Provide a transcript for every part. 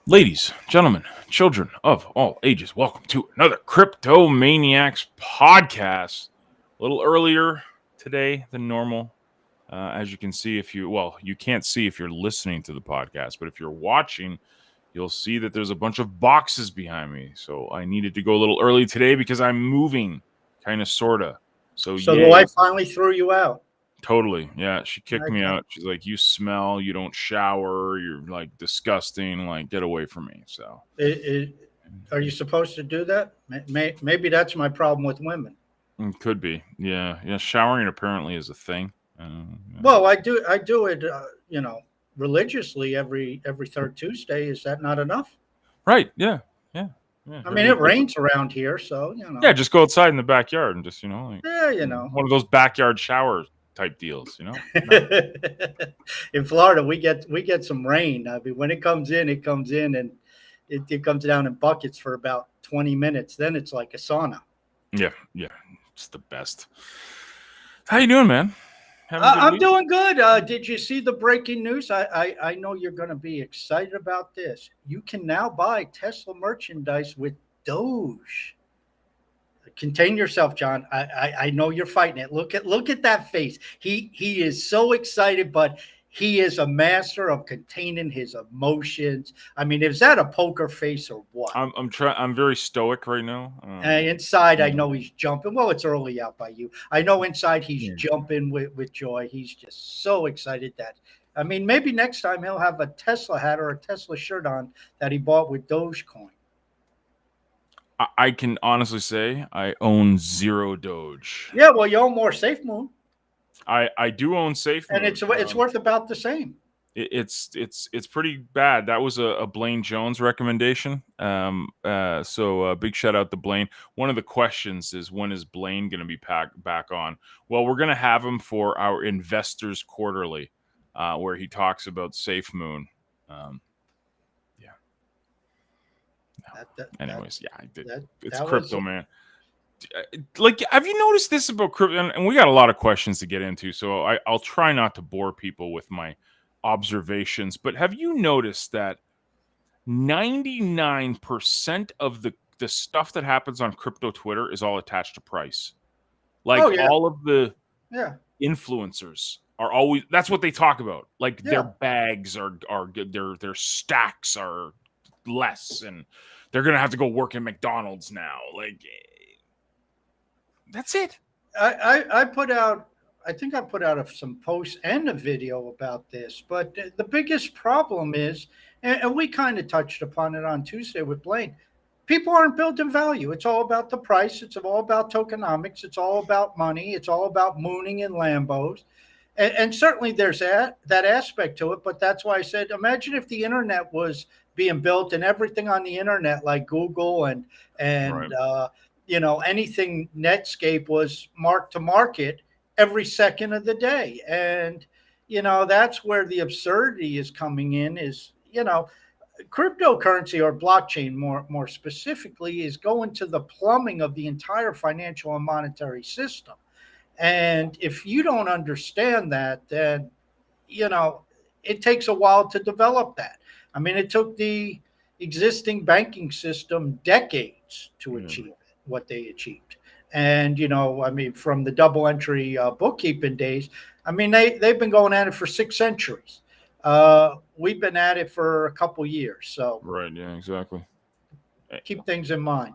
Ladies, gentlemen, children of all ages, welcome to another CryptoManiacs podcast. A little earlier today than normal. As you can see, you can't see if you're listening to the podcast, but if you're watching, you'll see that there's a bunch of boxes behind me. So I needed to go a little early today because I'm moving, kind of, sort of. So, So the yay. wife finally threw you out. Totally. Yeah. She kicked me Okay. out. She's like, you smell, you don't shower, you're like disgusting. Like, get away from me. So, Are you supposed to do that? Maybe that's my problem with women. Could be. Yeah. Yeah. Showering apparently is a thing. Yeah. Well, I do it, religiously every third Tuesday. Is that not enough? Right. Yeah. Yeah. Yeah. I mean, Every, it every, rains around here, so yeah. Just go outside in the backyard and just, like yeah, you know. one of those backyard shower type deals. No. In Florida, we get some rain. I mean, when it comes in, and it comes down in buckets for about 20 minutes. Then it's like a sauna. Yeah. Yeah. It's the best. How you doing, man? Having a good I'm week? doing good. Did you see the breaking news? I know you're going to be excited about this. You can now buy Tesla merchandise with Doge. Contain yourself, John. I know you're fighting it. Look at that face. He is so excited, but he is a master of containing his emotions. I mean, is that a poker face or what? I'm trying. I'm very stoic right now. Inside, I Yeah. know he's jumping. Well, it's early out by you. I know inside he's Yeah. jumping with joy. He's just so excited that, I mean, maybe next time he'll have a Tesla hat or a Tesla shirt on that he bought with Dogecoin. I can honestly say I own zero Doge. Yeah, well, you own more Safe Moon, I do own and SafeMoon. it's worth about the same. It's pretty bad. That was a Blaine Jones recommendation. So big shout out to Blaine. One of the questions is, when is Blaine going to be back on? Well, we're going to have him for our Investors Quarterly, where he talks about SafeMoon. Yeah. No. That that that Anyways, yeah, that, it's that was crypto, man. Like, have you noticed this about crypto? And we got a lot of questions to get into, so I'll try not to bore people with my observations. But have you noticed that 99% of the stuff that happens on crypto Twitter is all attached to price? oh Like, yeah, all of the yeah, influencers are always, that's what they talk about. Like, their yeah. bags are good, their stacks are less, and they're gonna have to go work at McDonald's now. Like, that's it. I put out. I think I put out some posts and a video about this, but the biggest problem is, and we kind of touched upon it on Tuesday with Blaine. People aren't building value. It's all about the price. It's all about tokenomics. It's all about money. It's all about mooning in Lambos, and certainly there's that aspect to it. But that's why I said, imagine if the internet was being built and everything on the internet, like Google and Right. anything Netscape, was marked to market every second of the day. And that's where the absurdity is coming in. Is cryptocurrency, or blockchain more specifically, is going to the plumbing of the entire financial and monetary system. And if you don't understand that, then it takes a while to develop that. I mean, it took the existing banking system decades to Yeah. achieve what they achieved. And I mean, from the double entry bookkeeping days, I mean, they've been going at it for 6 centuries. We've been at it for a couple years, so Right. Yeah. Exactly. keep things in mind.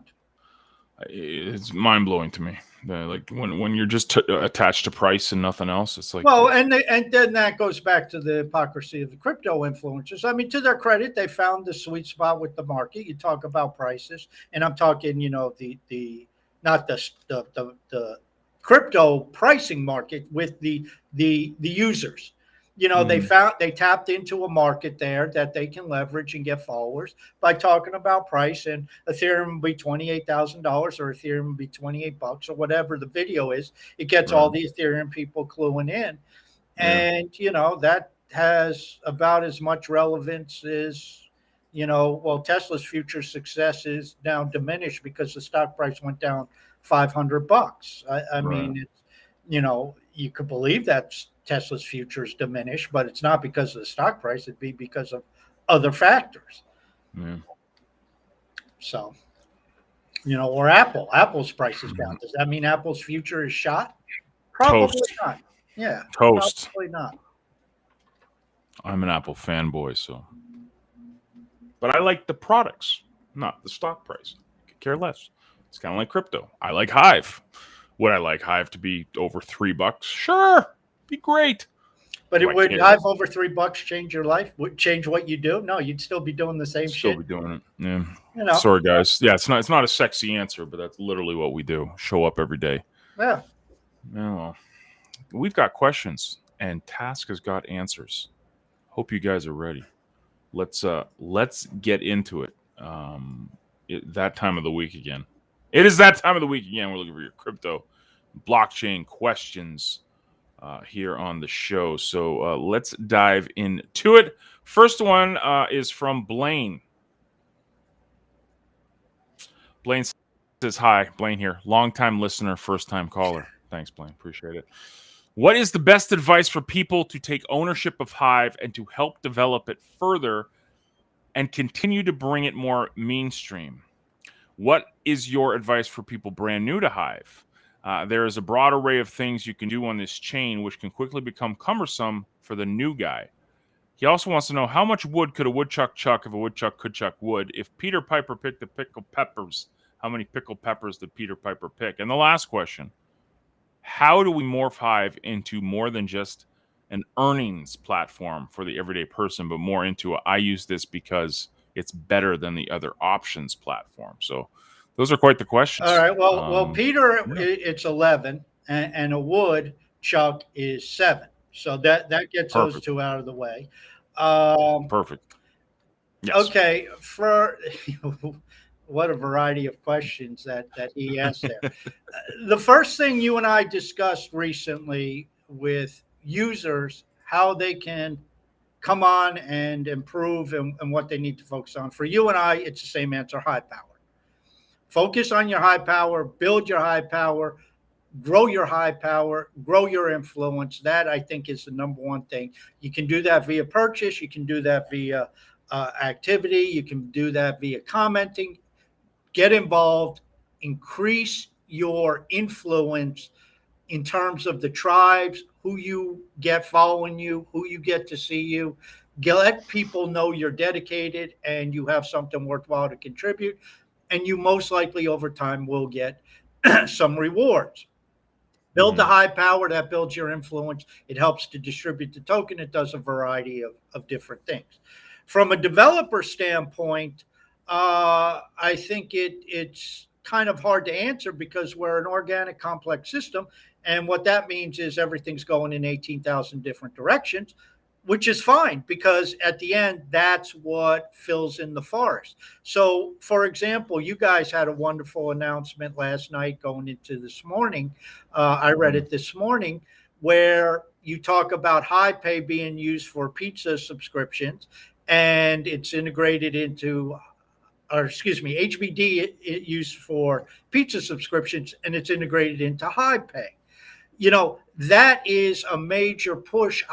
It's mind blowing to me. Like, when you're just attached to price and nothing else, it's like, Well, and then that goes back to the hypocrisy of the crypto influencers. I mean, to their credit, they found the sweet spot with the market. You talk about prices, and I'm talking, the not the crypto pricing market with the users. Mhm. They tapped into a market there that they can leverage and get followers by talking about price. And Ethereum will be $28,000, or Ethereum will be $28, or whatever the video is. It gets all Right. the Ethereum people cluing in, Yeah. and that has about as much relevance as, well, Tesla's future success is now diminished because the stock price went down $500. I Right. mean, you could believe that Tesla's future is diminished, but it's not because of the stock price. It'd be because of other factors. Yeah. So, or Apple. Apple's price is down. Does that mean Apple's future is shot? Probably Toast. not. Yeah, Toast. probably not. I'm an Apple fanboy, so. But I like the products, not the stock price. I could care less. It's kind of like crypto. I like Hive. Would I like Hive to be over $3? Sure, be great. But Do it I would care? Hive over $3 change your life? Would change what you do? No, you'd still be doing the same Still shit. be doing it. Yeah. You Sorry, guys. Yeah, it's not a sexy answer, but that's literally what we do. Show up every day. Yeah. Yeah, well, we've got questions, and Task has got answers. Hope you guys are ready. Let's get into it. That time of the week again. It is that time of the week again. We're looking for your crypto blockchain questions here on the show. So let's dive into it. First one is from Blaine. Blaine says, hi, Blaine here. Longtime listener, first time caller. Thanks, Blaine. Appreciate it. What is the best advice for people to take ownership of Hive and to help develop it further and continue to bring it more mainstream? What is your advice for people brand new to Hive? There is a broad array of things you can do on this chain, which can quickly become cumbersome for the new guy. He also wants to know, how much wood could a woodchuck chuck if a woodchuck could chuck wood? If Peter Piper picked the pickled peppers, how many pickled peppers did Peter Piper pick? And the last question, how do we morph Hive into more than just an earnings platform for the everyday person, but more into I use this because it's better than the other options platform? So those are quite the questions. All right. Well, Peter, yeah. it's 11, and a woodchuck is 7. So that gets those Perfect. two out of the way. Perfect. Yes. Okay. For what a variety of questions that he asked there. The first thing you and I discussed recently with users, how they can come on and improve and what they need to focus on. For you and I, it's the same answer: high power. Focus on your high power, build your high power, grow your high power, grow your influence. That, I think, is the number one thing. You can do that via purchase. You can do that via activity. You can do that via commenting. Get involved, increase your influence in terms of the tribes, who you get following you, who you get to see you. Let people know you're dedicated and you have something worthwhile to contribute. And you most likely over time will get some rewards. Build the high power, that builds your influence. It helps to distribute the token. It does a variety of different things. From a developer standpoint, I think it's kind of hard to answer because we're an organic, complex system. And what that means is everything's going in 18,000 different directions, which is fine because at the end, that's what fills in the forest. So, for example, you guys had a wonderful announcement last night going into this morning. I read it this morning where you talk about high pay being used for pizza subscriptions and it's integrated into, or excuse me, HBD used for pizza subscriptions and it's integrated into high pay. That is a major push.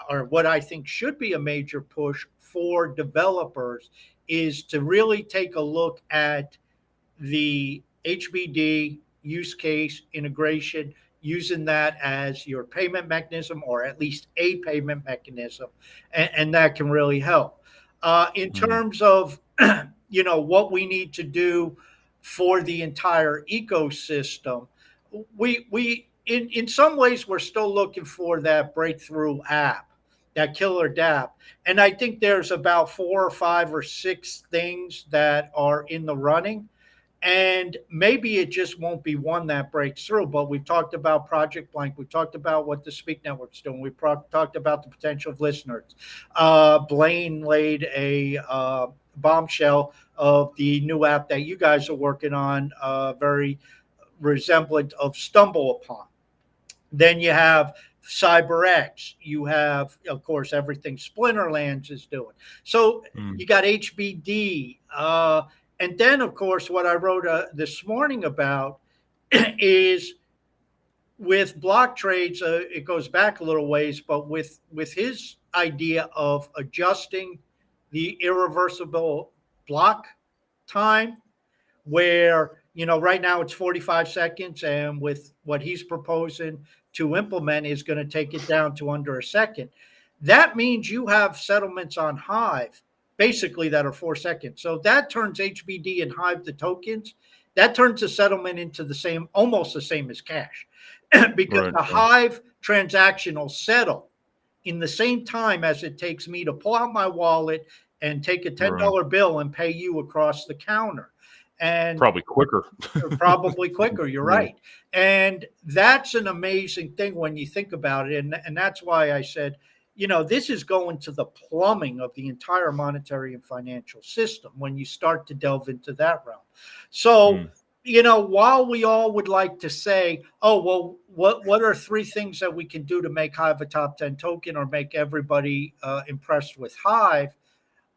Or what I think should be a major push for developers is to really take a look at the HBD use case integration, using that as your payment mechanism or at least a payment mechanism, and that can really help. In terms of what we need to do for the entire ecosystem, we in some ways we're still looking for that breakthrough app, that killer dApp. And I think there's about 4 or 5 or 6 things that are in the running. And maybe it just won't be one that breaks through. But we've talked about Project Blank. We've talked about what the Speak Network's doing. We've talked about the potential of listeners. Blaine laid a bombshell of the new app that you guys are working on, very resemblant of Stumble Upon. Then you have CyberX. You have, of course, everything Splinterlands is doing. So you got HBD. And then, of course, what I wrote this morning about is with block trades, it goes back a little ways, but with his idea of adjusting the irreversible block time where, right now it's 45 seconds, and with what he's proposing to implement is going to take it down to under a second. That means you have settlements on Hive basically that are 4 seconds. So that turns HBD and Hive, the tokens, that turns the settlement into almost the same as cash, because the Hive transaction will settle in the same time as it takes me to pull out my wallet and take a $10 bill and pay you across the counter. And probably quicker. You're right. And that's an amazing thing when you think about it. And that's why I said, this is going to the plumbing of the entire monetary and financial system when you start to delve into that realm. So, while we all would like to say, oh, well, what are 3 things that we can do to make Hive a top 10 token or make everybody impressed with Hive?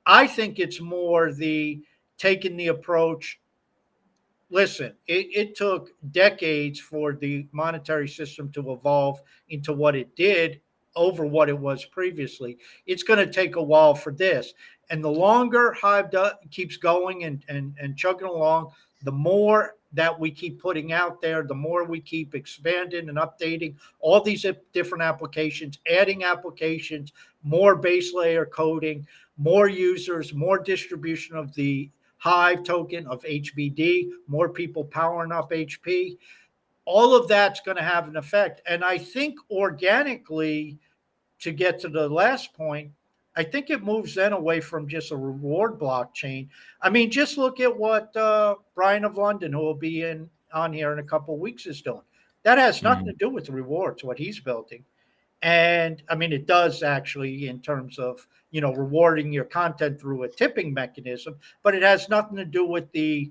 I think it's more taking the approach. Listen, it took decades for the monetary system to evolve into what it did over what it was previously. It's going to take a while for this. And the longer Hive keeps going and chugging along, the more that we keep putting out there, the more we keep expanding and updating all these different applications, adding applications, more base layer coding, more users, more distribution of the Hive token of HBD, more people powering up HP. All of that's going to have an effect. And I think organically, to get to the last point, I think it moves then away from just a reward blockchain. I mean, just look at what Brian of London, who will be on here in a couple of weeks, is doing. That has nothing to do with rewards, what he's building. And I mean, it does actually in terms of, rewarding your content through a tipping mechanism, but it has nothing to do with the,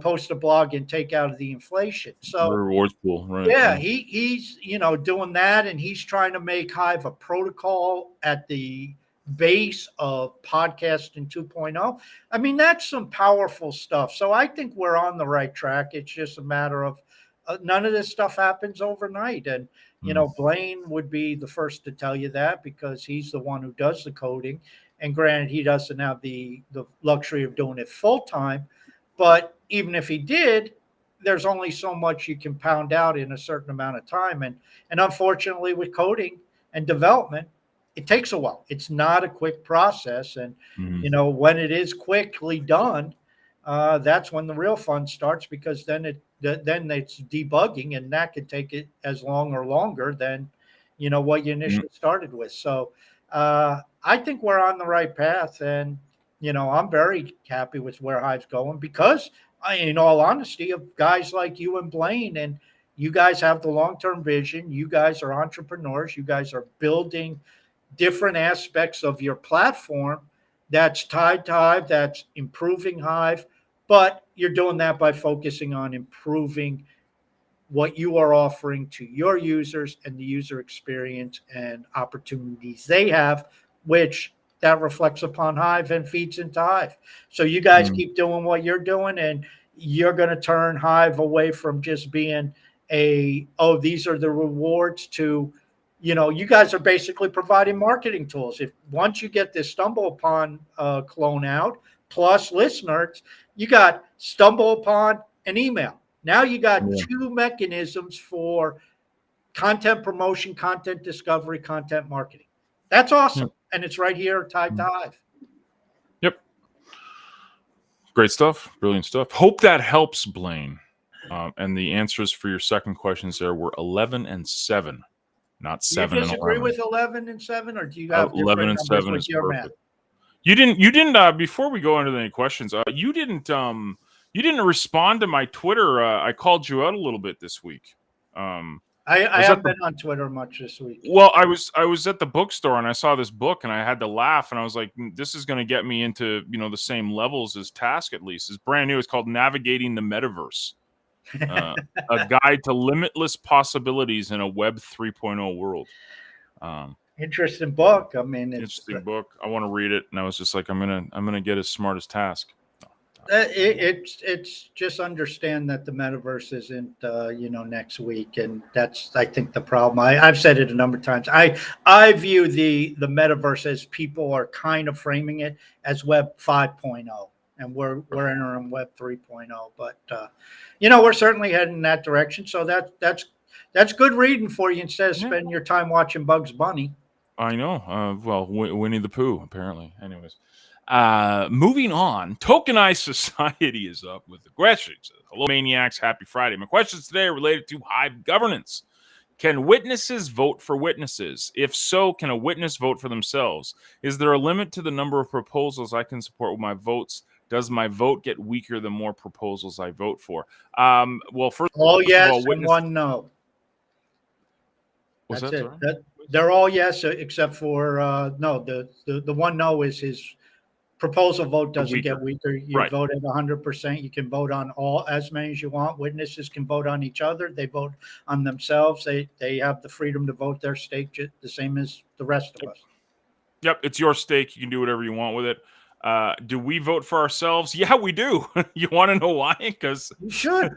post a blog and take out of the inflation. So the rewards pool, right? Yeah, he's, doing that, and he's trying to make Hive a protocol at the base of podcasting 2.0. I mean, that's some powerful stuff. So I think we're on the right track. It's just a matter of none of this stuff happens overnight. And, Blaine would be the first to tell you that because he's the one who does the coding. And granted, he doesn't have the luxury of doing it full time. But even if he did, there's only so much you can pound out in a certain amount of time. And unfortunately, with coding and development, it takes a while. It's not a quick process. And, when it is quickly done, that's when the real fun starts, because then it's debugging, and that could take it as long or longer than, what you initially started with. So I think we're on the right path. And, I'm very happy with where Hive's going because, in all honesty, of guys like you and Blaine, and you guys have the long-term vision. You guys are entrepreneurs. You guys are building different aspects of your platform that's tied to Hive, that's improving Hive, but you're doing that by focusing on improving what you are offering to your users and the user experience and opportunities they have, which that reflects upon Hive and feeds into Hive. So you guys keep doing what you're doing, and you're going to turn Hive away from just being these are the rewards to, you guys are basically providing marketing tools. If once you get this Stumble Upon clone out, plus listeners, you got Stumble Upon and email. Now you got 2 mechanisms for content promotion, content discovery, content marketing. That's awesome. And it's right here tied to Hive. Yep. Great stuff. Brilliant stuff. Hope that helps, Blaine. And the answers for your second questions there were 11 and 7, not 7 and 11. Do you disagree with 11 and 7, or do you have 11 and 7 is perfect. Math? You didn't. Before we go into any questions, you didn't respond to my Twitter. I called you out a little bit this week. I haven't been on Twitter much this week. Well, I was at the bookstore and I saw this book and I had to laugh, and I was like, this is going to get me into, the same levels as Task, at least. It's brand new. It's called Navigating the Metaverse, a guide to limitless possibilities in a Web 3.0 world. Interesting book. I mean, interesting book. I want to read it. And I was just like, I'm going to get as smart as Task. It's just understand that the metaverse isn't next week, and that's, I think, the problem. I've said it a number of times. I view the metaverse as people are kind of framing it as Web 5.0, and we're entering Web 3.0. But we're certainly heading in that direction. So that's good reading for you instead of spending your time watching Bugs Bunny. I know. Well, Winnie the Pooh, apparently. Anyways, moving on. Tokenized Society is up with the questions. Hello, Maniacs. Happy Friday. My questions today are related to Hive governance. Can witnesses vote for witnesses? If so, can a witness vote for themselves? Is there a limit to the number of proposals I can support with my votes? Does my vote get weaker the more proposals I vote for? Well, first yes, of all, and one no. What's That's that? it. They're all yes, except for no. The one no is his proposal vote doesn't get weaker. You vote at 100%. You can vote on as many as you want. Witnesses can vote on each other. They vote on themselves. They have the freedom to vote their stake the same as the rest of us. Yep, it's your stake. You can do whatever you want with it. Do we vote for ourselves? Yeah, we do. You want to know why? Because you should.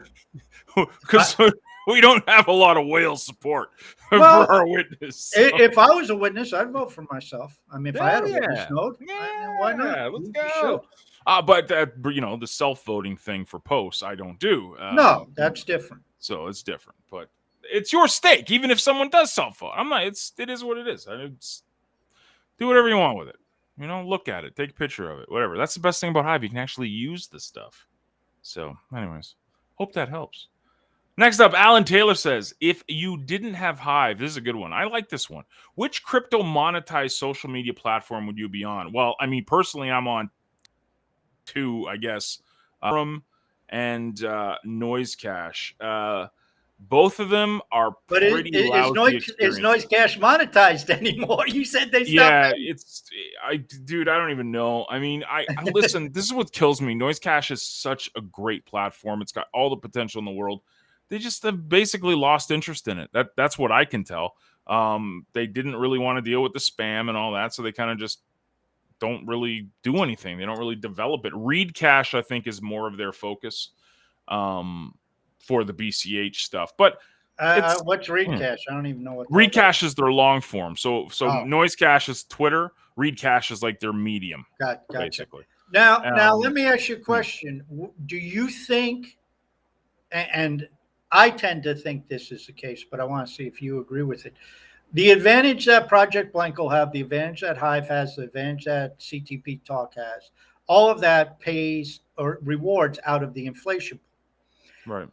Because we don't have a lot of whale support for our witness. So. If I was a witness, I'd vote for myself. I mean, if I had a witness node, why not? Let's go. But the self-voting thing for posts, I don't do. No, that's different. So it's different, but it's your stake. Even if someone does self-vote, I'm not. It is what it is. Do whatever you want with it. Look at it, take a picture of it, whatever. That's the best thing about Hive. You can actually use the stuff. So, anyways, hope that helps. Next up, Alan Taylor says, if you didn't have Hive, this is a good one. I like this one. Which crypto monetized social media platform would you be on? Well, I mean, personally, I'm on two, I guess, and Noise Cash. Both of them are pretty lousy. Is Noise Cash monetized anymore? You said they stopped. Yeah, dude, I don't even know. I mean, I listen, this is what kills me. Noise Cash is such a great platform. It's got all the potential in the world. They just have basically lost interest in it. That's what I can tell. They didn't really want to deal with the spam and all that, so they kind of just don't really do anything. They don't really develop it. Read Cash, I think, is more of their focus for the BCH stuff. But what's Read Cash? I don't even know what. Read Cash is their long form. So Noise Cash is Twitter. Read Cash is like their medium. Gotcha. Basically. Now let me ask you a question. Do you think, and I tend to think this is the case, but I want to see if you agree with it. The advantage that Project Blank will have, the advantage that Hive has, the advantage that CTP Talk has, all of that pays or rewards out of the inflation. Right.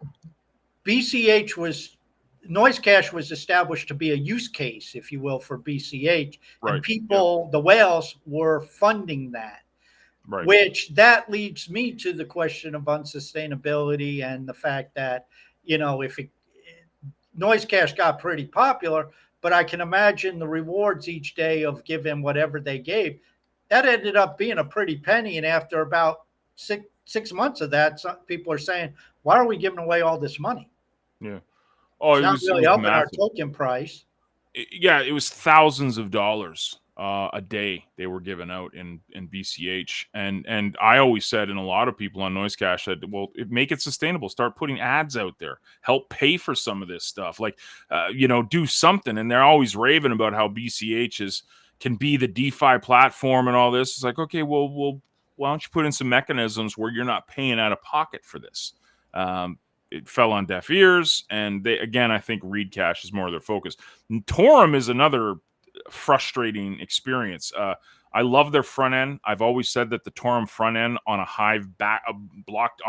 Noise Cash was established to be a use case, if you will, for BCH. Right. And people, the whales, were funding that. Right. Which that leads me to the question of unsustainability and the fact that, if Noise Cash got pretty popular, but I can imagine the rewards each day of giving whatever they gave, that ended up being a pretty penny. And after about six months of that, some people are saying, why are we giving away all this money? Yeah. Oh, it's not really helping our token price. It was thousands of dollars a day they were giving out in BCH. And I always said, and a lot of people on Noise Cash said, well, make it sustainable. Start putting ads out there. Help pay for some of this stuff. Like, do something. And they're always raving about how BCH can be the DeFi platform and all this. It's like, okay, well, why don't you put in some mechanisms where you're not paying out of pocket for this? It fell on deaf ears. And I think Read Cash is more of their focus. And Torum is another frustrating experience. I love their front end. I've always said that the Torum front end on a Hive on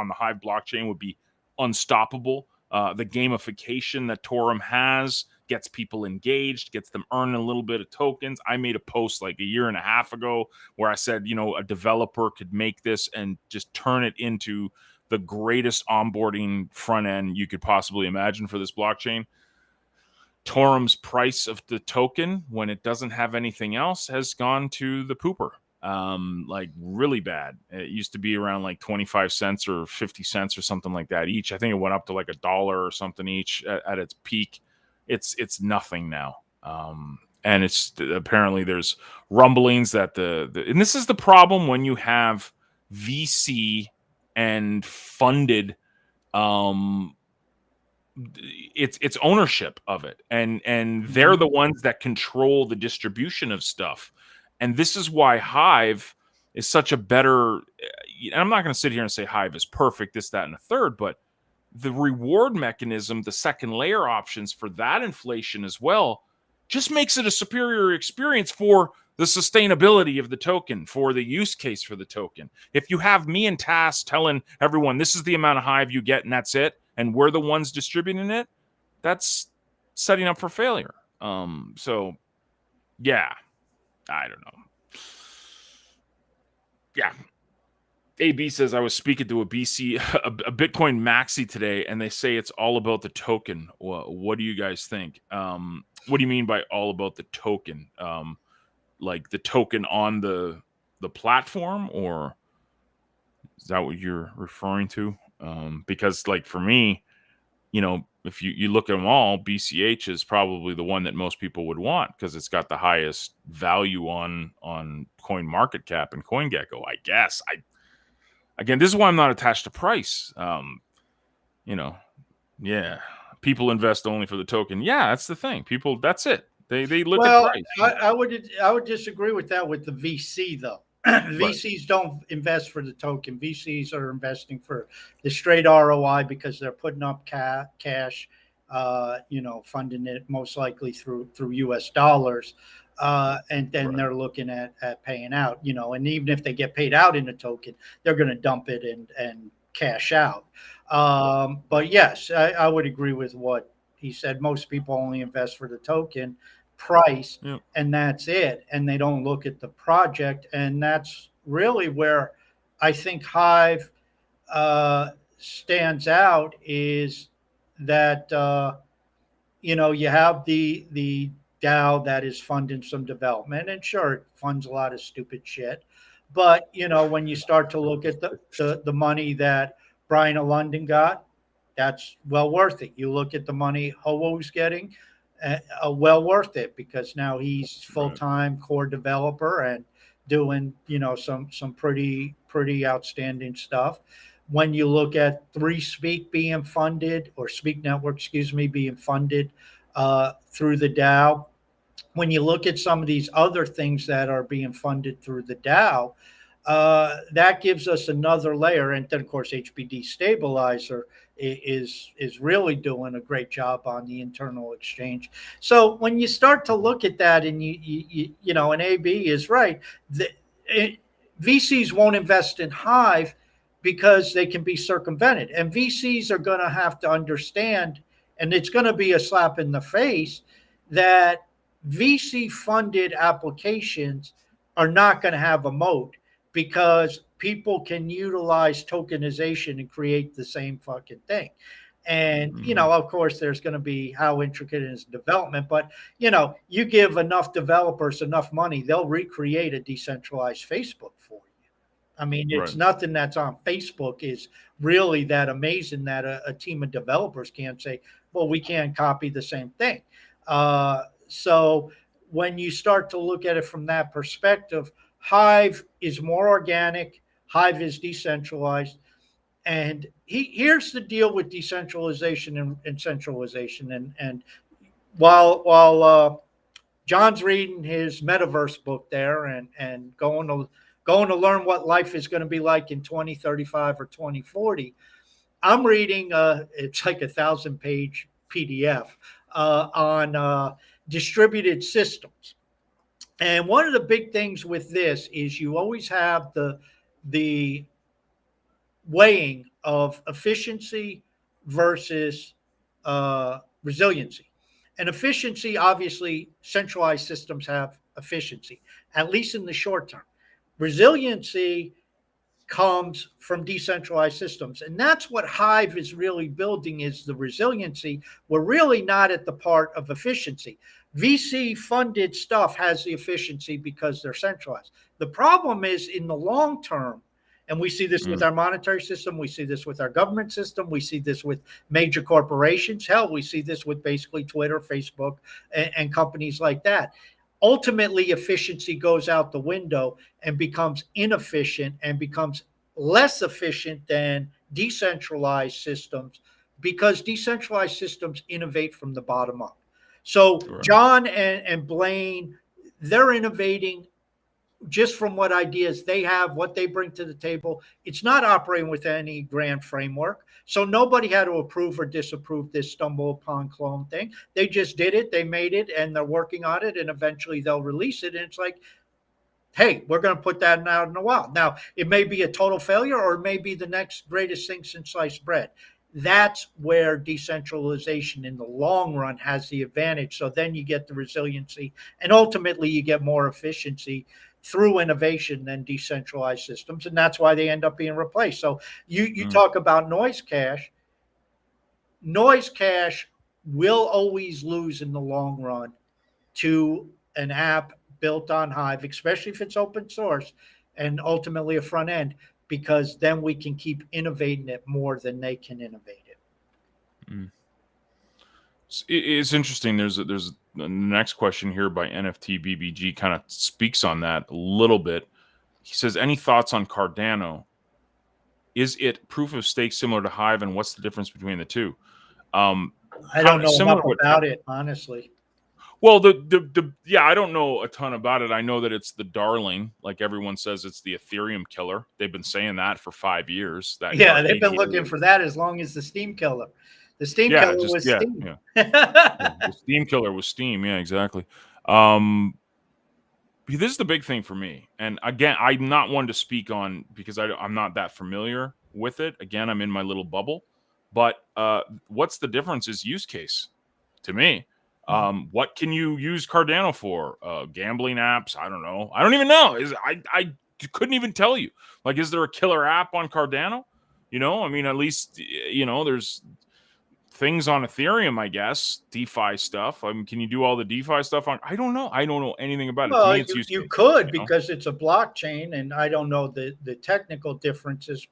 the Hive blockchain would be unstoppable. The gamification that Torum has gets people engaged, gets them earning a little bit of tokens. I made a post like a year and a half ago where I said, a developer could make this and just turn it into the greatest onboarding front end you could possibly imagine for this blockchain. Torum's price of the token, when it doesn't have anything else, has gone to the pooper. Like really bad. It used to be around like 25 cents or 50 cents or something like that each. I think it went up to like $1 or something each at its peak. It's nothing now. And it's apparently there's rumblings that and this is the problem when you have VC and funded it's ownership of it, and they're the ones that control the distribution of stuff. And this is why Hive is such a better and I'm not going to sit here and say Hive is perfect, this, that, and a third, but the reward mechanism, the second layer options for that inflation as well, just makes it a superior experience for the sustainability of the token, for the use case for the token. If you have me and Tass telling everyone this is the amount of Hive you get and that's it, and we're the ones distributing it, that's setting up for failure. So yeah, I don't know. Yeah. AB says I was speaking to a Bitcoin maxi today, and they say it's all about the token. What do you guys think? What do you mean by all about the token? Like the token on the platform, or is that what you're referring to? Because like for me, if you look at them all, BCH is probably the one that most people would want because it's got the highest value on Coin Market Cap and CoinGecko. I guess again, this is why I'm not attached to price. Yeah, people invest only for the token. Yeah, that's the thing. People, that's it. They look at price. I would disagree with that with the VC though. VCs don't invest for the token. VCs are investing for the straight ROI because they're putting up cash, funding it most likely through US dollars. And then they're looking at paying out, and even if they get paid out in a token, they're going to dump it and cash out. But yes, I would agree with what he said. Most people only invest for the token price, and that's it. And they don't look at the project. And that's really where I think Hive stands out, is that, you have the DAO that is funding some development, and sure, it funds a lot of stupid shit. But, when you start to look at the money that Brian of London got, that's well worth it. You look at the money Howo's getting, well worth it, because now he's full-time core developer and doing, some pretty outstanding stuff. When you look at Speak being funded, or Speak Network, being funded through the DAO, when you look at some of these other things that are being funded through the DAO, that gives us another layer. And then, of course, HBD Stabilizer is really doing a great job on the internal exchange. So when you start to look at that, and and AB is right, VCs won't invest in Hive because they can be circumvented, and VCs are going to have to understand, and it's going to be a slap in the face, that VC funded applications are not going to have a moat, because people can utilize tokenization and create the same fucking thing. And, of course, there's going to be how intricate is development, but, you give enough developers enough money, they'll recreate a decentralized Facebook for you. I mean, it's nothing that's on Facebook is really that amazing that a team of developers can't say, well, we can't copy the same thing. So when you start to look at it from that perspective, Hive is more organic. Hive is decentralized. And here's the deal with decentralization and centralization. And while John's reading his metaverse book there and going to learn what life is going to be like in 2035 or 2040, I'm reading it's like 1,000-page PDF on distributed systems. And one of the big things with this is you always have the weighing of efficiency versus resiliency. And efficiency, obviously, centralized systems have efficiency, at least in the short term. Resiliency comes from decentralized systems. And that's what Hive is really building, is the resiliency. We're really not at the part of efficiency. VC funded stuff has the efficiency because they're centralized. The problem is in the long term, and we see this with our monetary system, we see this with our government system, we see this with major corporations. Hell, we see this with basically Twitter, Facebook, and companies like that. Ultimately, efficiency goes out the window and becomes inefficient and becomes less efficient than decentralized systems, because decentralized systems innovate from the bottom up. So John and Blaine, they're innovating just from what ideas they have, what they bring to the table. It's not operating with any grand framework. So nobody had to approve or disapprove this stumble upon clone thing. They just did it, they made it, and they're working on it, and eventually they'll release it. And it's like, hey, we're going to put that out in a while. Now, it may be a total failure or it may be the next greatest thing since sliced bread. That's where decentralization in the long run has the advantage. So then you get the resiliency and ultimately you get more efficiency through innovation than decentralized systems. And that's why they end up being replaced. So you talk about noise cache will always lose in the long run to an app built on Hive, especially if it's open source and ultimately a front end, because then we can keep innovating it more than they can innovate it. It's interesting. There's the next question here by NFT BBG kind of speaks on that a little bit. He says, any thoughts on Cardano? Is it proof of stake similar to Hive, and what's the difference between the two? I don't know enough about it, honestly. Well, yeah, I don't know a ton about it. I know that it's the darling, like everyone says, it's the Ethereum killer. They've been saying that for 5 years. That they've been looking for that as long as the Steam killer. The Steam killer was Steam. Yeah. The Steam killer was Steam. Yeah, exactly. This is the big thing for me. And again, I'm not one to speak on because I'm not that familiar with it. Again, I'm in my little bubble. But what's the difference is use case to me. What can you use Cardano for? Gambling apps? I don't know. I don't even know. I couldn't even tell you. Like, is there a killer app on Cardano? I mean, at least, there's things on Ethereum, I guess, DeFi stuff. I mean, can you do all the DeFi stuff on? I don't know. I don't know anything about it. Well, to me, it's you could because it's a blockchain, and I don't know the technical differences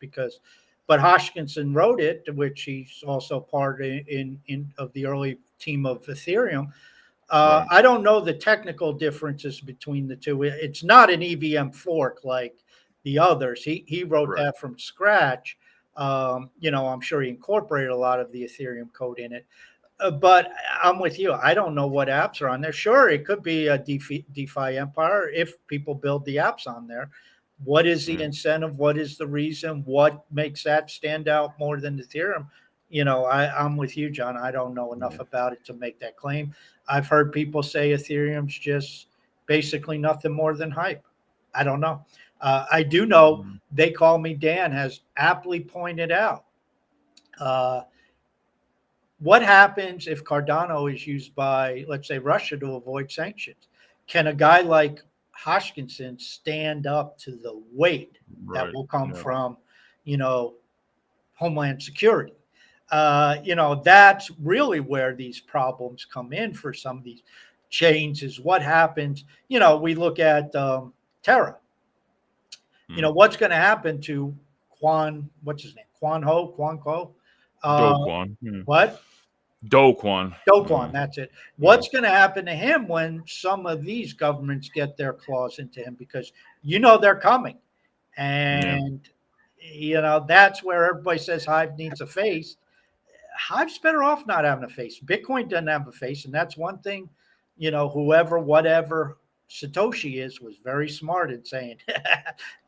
but Hoskinson wrote it, which he's also part of the early team of Ethereum. Right. I don't know the technical differences between the two. It's not an EVM fork like the others. He wrote that from scratch. I'm sure he incorporated a lot of the Ethereum code in it. But I'm with you. I don't know what apps are on there. Sure, it could be a DeFi empire if people build the apps on there. What is the incentive? What is the reason? What makes that stand out more than Ethereum? I'm with you, John. I don't know enough about it to make that claim. I've heard people say Ethereum's just basically nothing more than hype. I don't know. I do know They Call Me Dan has aptly pointed out what happens if Cardano is used by, let's say, Russia to avoid sanctions. Can a guy like Hoskinson stand up to the weight that will come from, Homeland Security? That's really where these problems come in for some of these chains is what happens. We look at Terra. What's going to happen to what's his name? Quan Ho? Do Kwon. What? Do Kwon. That's it. What's going to happen to him when some of these governments get their claws into him? Because they're coming. And, that's where everybody says Hive needs a face. Hive's better off not having a face. Bitcoin doesn't have a face. And that's one thing, whatever Satoshi was very smart in saying,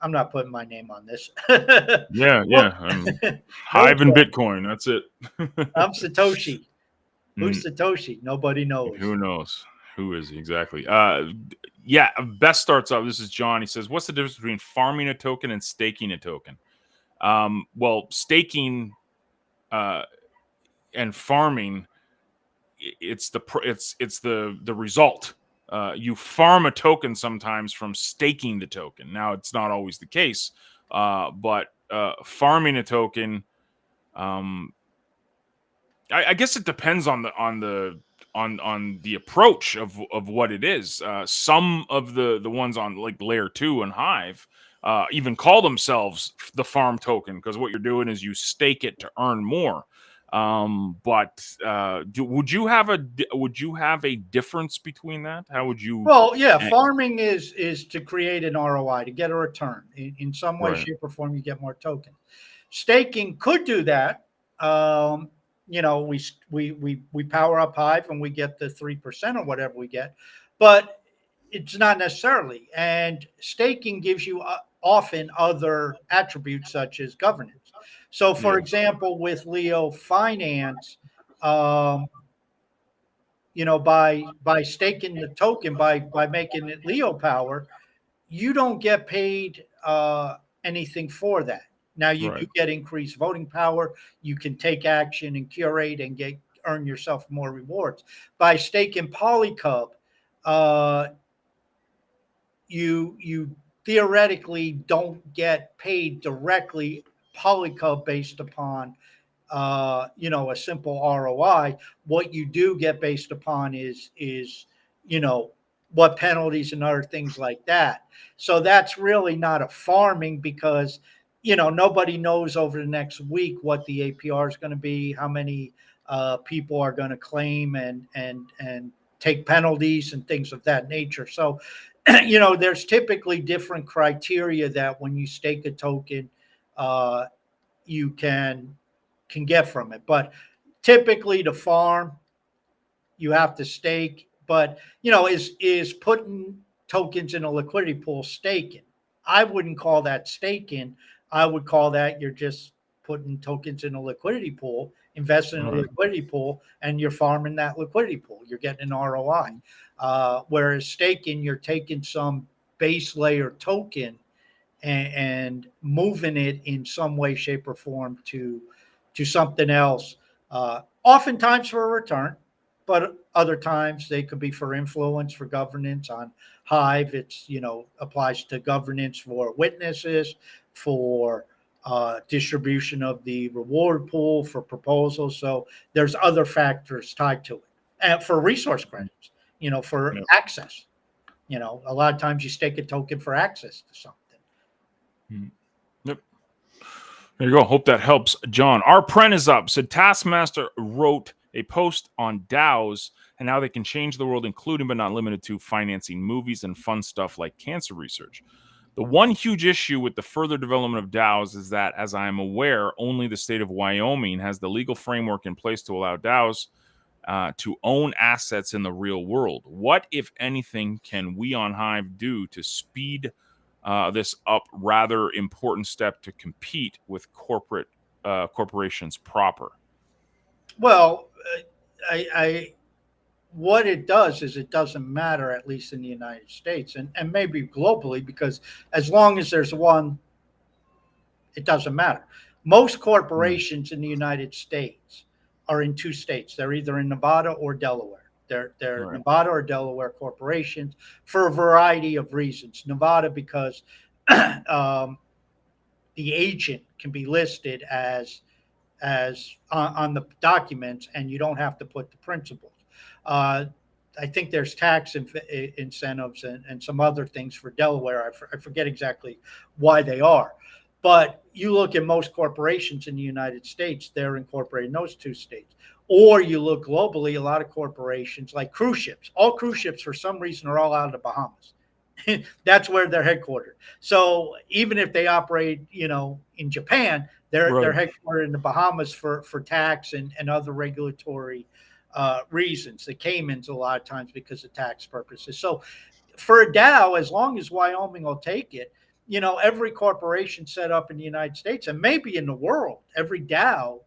I'm not putting my name on this. Hive and Bitcoin. That's it. I'm Satoshi. Who's Satoshi? Nobody knows. Who knows? Who is he exactly? Best starts off. This is John. He says, what's the difference between farming a token and staking a token? Well, staking and farming, it's the result. You farm a token sometimes from staking the token. Now, it's not always the case, but farming a token, I guess it depends on the approach of what it is. Some of the ones on like Layer 2 and Hive even call themselves the farm token because what you're doing is you stake it to earn more. Would you have a difference between that? How would you? Well, farming is to create an ROI, to get a return. In some way, shape, or form, you get more tokens. Staking could do that. We power up Hive and we get the 3% or whatever we get. But It's not necessarily. And staking gives you often other attributes such as governance. So, for Yes. example, with Leo Finance, um, by staking the token, by making it Leo power, you don't get paid anything for that. Now you do Right. get increased voting power. You can take action and curate and earn yourself more rewards by staking Polycub. Uh, you theoretically don't get paid directly Polycub based upon a simple ROI. What you do get based upon is you know what penalties and other things like that. So that's really not a farming because nobody knows over the next week what the APR is going to be, how many people are going to claim and take penalties and things of that nature. So there's typically different criteria that when you stake a token, uh, you can get from it. But typically, to farm, you have to stake. But is putting tokens in a liquidity pool staking? I wouldn't call that staking. I would call that you're just putting tokens in a liquidity pool, investing in a Right. liquidity pool, and you're farming that liquidity pool. You're getting an ROI. Whereas staking, you're taking some base layer token and moving it in some way, shape, or form to something else. Oftentimes for a return, but other times they could be for influence, for governance. On Hive, it's applies to governance for witnesses, for distribution of the reward pool, for proposals. So there's other factors tied to it, and for resource credits, for Yep. access. A lot of times you stake a token for access to something. Mm. Yep. There you go. Hope that helps, John. Our Pren is up. So Taskmaster wrote a post on DAOs and how they can change the world, including but not limited to financing movies and fun stuff like cancer research. The one huge issue with the further development of DAOs is that, as I am aware, only the state of Wyoming has the legal framework in place to allow DAOs to own assets in the real world. What, if anything, can we on Hive do to speed this up rather important step to compete with corporations proper? Well, I what it does is it doesn't matter, at least in the United States and maybe globally, because as long as there's one, it doesn't matter. Most Mm. corporations in the United States are in two states. They're either in Nevada or Delaware. They're Right. Nevada or Delaware corporations for a variety of reasons. Nevada because um, the agent can be listed as on the documents, and you don't have to put the principals. Uh, I think there's tax incentives and some other things for Delaware. I forget exactly why they are. But you look at most corporations in the United States, they're incorporated in those two states. Or you look globally, a lot of corporations like cruise ships, all cruise ships for some reason are all out of the Bahamas. That's where they're headquartered. So even if they operate, in Japan, they're Right. headquartered in the Bahamas for tax and other regulatory reasons. The Caymans a lot of times because of tax purposes. So for a DAO, as long as Wyoming will take it, every corporation set up in the United States and maybe in the world, every DAO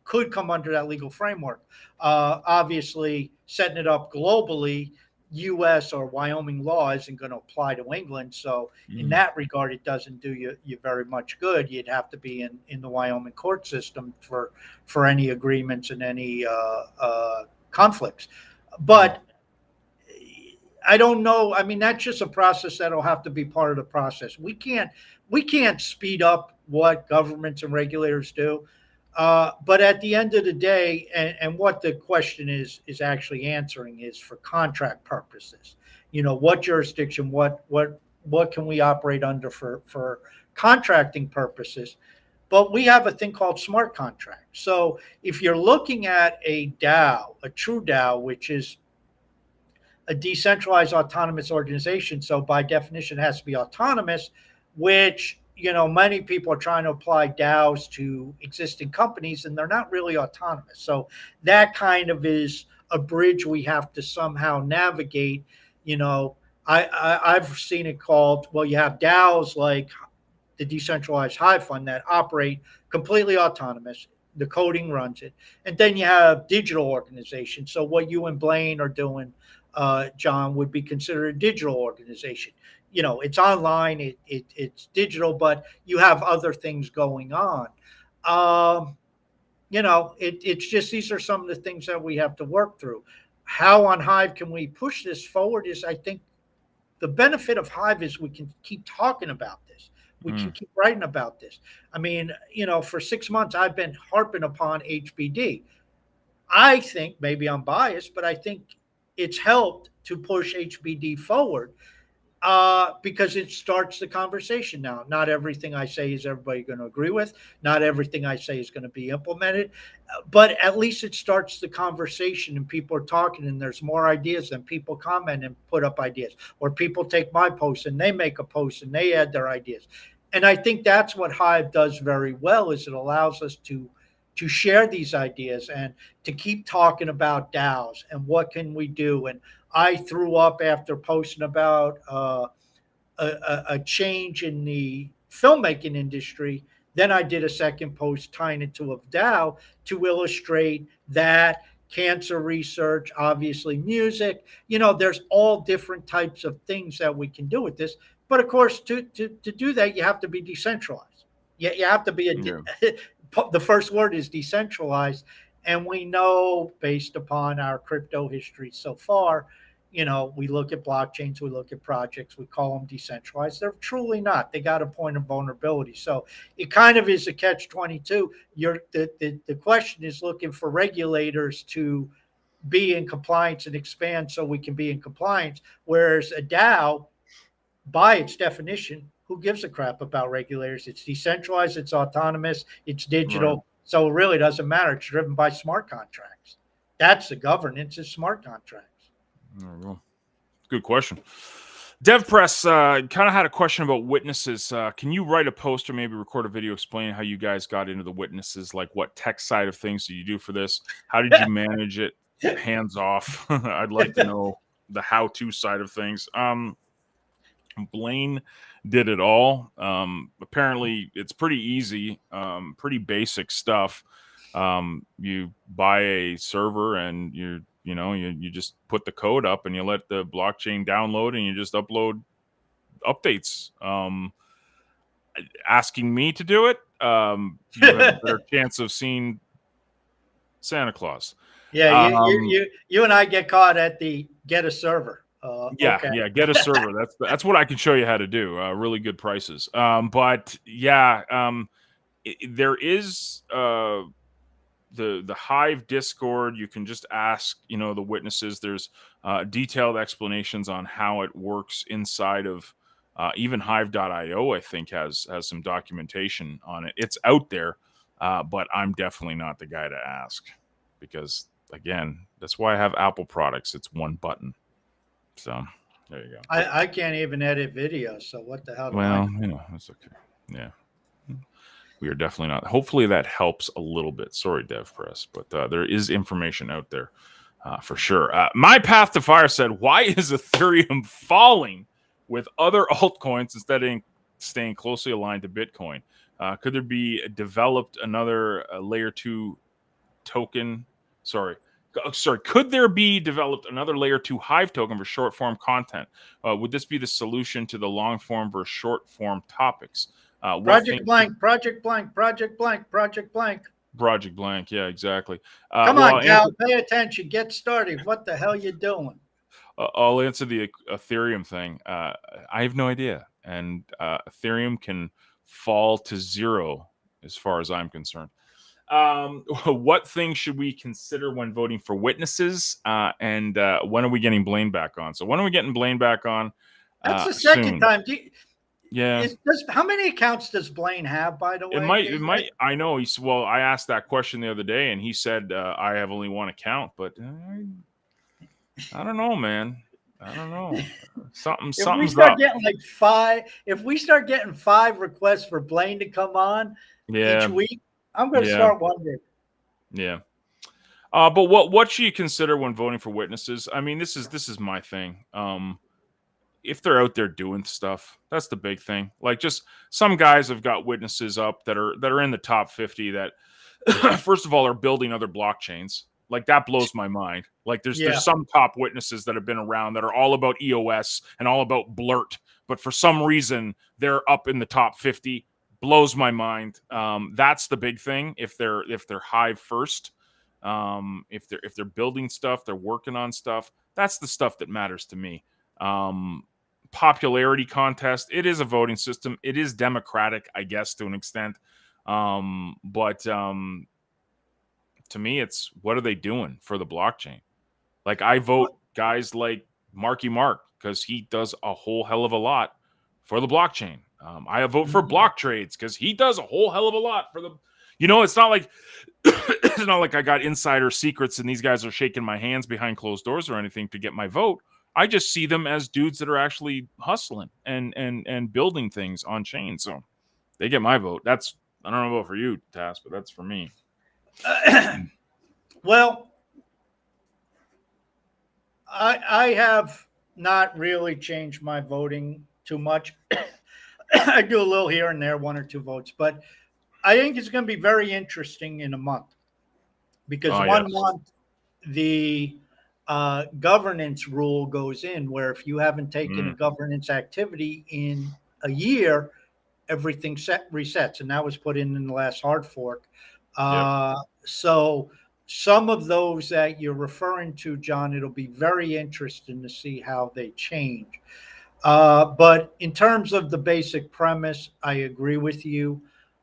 could come under that legal framework. Obviously, setting it up globally, U.S. or Wyoming law isn't going to apply to England. So in Mm. that regard, it doesn't do you very much good. You'd have to be in the Wyoming court system for any agreements and any conflicts. Mm. But I don't know. I mean, that's just a process that'll have to be part of the process. We can't speed up what governments and regulators do. But at the end of the day, and what the question is actually answering is for contract purposes. What jurisdiction, what can we operate under for contracting purposes? But we have a thing called smart contracts. So if you're looking at a DAO, a true DAO, which is a decentralized autonomous organization. So by definition, it has to be autonomous, which many people are trying to apply DAOs to existing companies, and they're not really autonomous. So that kind of is a bridge we have to somehow navigate. I've seen it called, well, you have DAOs like the decentralized Hive Fund that operate completely autonomous. The coding runs it, and then you have digital organizations. So what you and Blaine are doing, John, would be considered a digital organization. You know, it's online, it's digital, but you have other things going on. Um, you know, it's just these are some of the things that we have to work through. How on Hive can we push this forward? Is I think the benefit of Hive is we can keep talking about this. We can Mm, keep writing about this. I mean, you know, for 6 months, I've been harping upon HBD. I think maybe I'm biased, but I think it's helped to push HBD forward because it starts the conversation now. Not everything I say is everybody going to agree with. Not everything I say is going to be implemented, but at least it starts the conversation and people are talking and there's more ideas and people comment and put up ideas, or people take my post and they make a post and they add their ideas. And I think that's what Hive does very well is it allows us to share these ideas and to keep talking about DAOs and what can we do. And I threw up after posting about a change in the filmmaking industry. Then I did a second post tying it to a DAO to illustrate that cancer research, obviously music. You know, there's all different types of things that we can do with this. But of course, to do that, you have to be decentralized. You have to be yeah. the first word is decentralized. And we know based upon our crypto history so far, you know, we look at blockchains, we look at projects, we call them decentralized. They're truly not. They got a point of vulnerability. So it kind of is a catch 22. The question is looking for regulators to be in compliance and expand so we can be in compliance. Whereas a DAO, by its definition, who gives a crap about regulators? It's decentralized, it's autonomous, it's Right. digital. So it really doesn't matter. It's driven by smart contracts. That's the governance is smart contracts. There we go. Good question. DevPress kind of had a question about witnesses. Can you write a post or maybe record a video explaining how you guys got into the witnesses? Like, what tech side of things do you do for this? How did you manage it? Hands off. I'd like to know the how-to side of things. Blaine did it all. Apparently, it's pretty easy, pretty basic stuff. You buy a server and you just put the code up and you let the blockchain download and you just upload updates. Asking me to do it, you have a better chance of seeing Santa Claus. Yeah, Um, you and I get caught at the get a server. Yeah, Okay. yeah, get a server. That's what I can show you how to do. Really good prices. But yeah, there is the Hive Discord. You can just ask, the witnesses. There's detailed explanations on how it works inside of even Hive.io. I think has some documentation on it. It's out there, but I'm definitely not the guy to ask because again, that's why I have Apple products. It's one button. So there you go. I can't even edit videos, so what the hell do I Well, know? that's okay. Yeah, we are definitely not. Hopefully that helps a little bit. Sorry, DevPress, but there is information out there for sure. My Path to Fire said, "Why is Ethereum falling with other altcoins instead of staying closely aligned to Bitcoin? Could there be developed another layer two token? Sorry, could there be developed another layer 2 Hive token for short form content? Would this be the solution to the long form versus short form topics? What Project things blank, project blank, project blank, project blank. Project Blank? Yeah, exactly. Come Well, on, Cal, pay attention, get started. What the hell you doing? I'll answer the Ethereum thing. I have no idea, and Ethereum can fall to zero as far as I'm concerned. What things should we consider when voting for witnesses? And when are we getting Blaine back on? So when are we getting Blaine back on? That's the second Soon. time. Yeah. How many accounts does Blaine have, by the It way? might. I know. Well, I asked that question the other day, and he said I have only one account, but I don't know, man. I don't know. If we Something's start up. getting like five, if we start getting 5 requests for Blaine to come on each Yeah. week, I'm going to Yeah. start wondering. Yeah. But what should you consider when voting for witnesses? I mean, this is my thing. if they're out there doing stuff, that's the big thing. Like, just some guys have got witnesses up that are in the top 50 that first of all are building other blockchains. Like, that blows my mind. Like, there's Yeah. some top witnesses that have been around that are all about EOS and all about Blurt, but for some reason they're up in the top 50. Blows my mind. That's the big thing. If they're Hive first, if they're building stuff, they're working on stuff. That's the stuff that matters to me. Popularity contest. It is a voting system. It is democratic, I guess, to an extent. But to me, it's, what are they doing for the blockchain? Like, I vote guys like Marky Mark because he does a whole hell of a lot for the blockchain. I vote for Block Trades because he does a whole hell of a lot for the. It's not like it's not like I got insider secrets and these guys are shaking my hands behind closed doors or anything to get my vote. I just see them as dudes that are actually hustling and building things on chain. So they get my vote. That's, I don't know about for you, Tass, but that's for me. Well, I have not really changed my voting too much. I do a little here and there, 1 or 2 votes, but I think it's going to be very interesting in a month because one month the governance rule goes in where if you haven't taken a governance activity in a year, everything resets, and that was put in the last hard fork. So some of those that you're referring to, John, it'll be very interesting to see how they change. But in terms of the basic premise, I agree with you.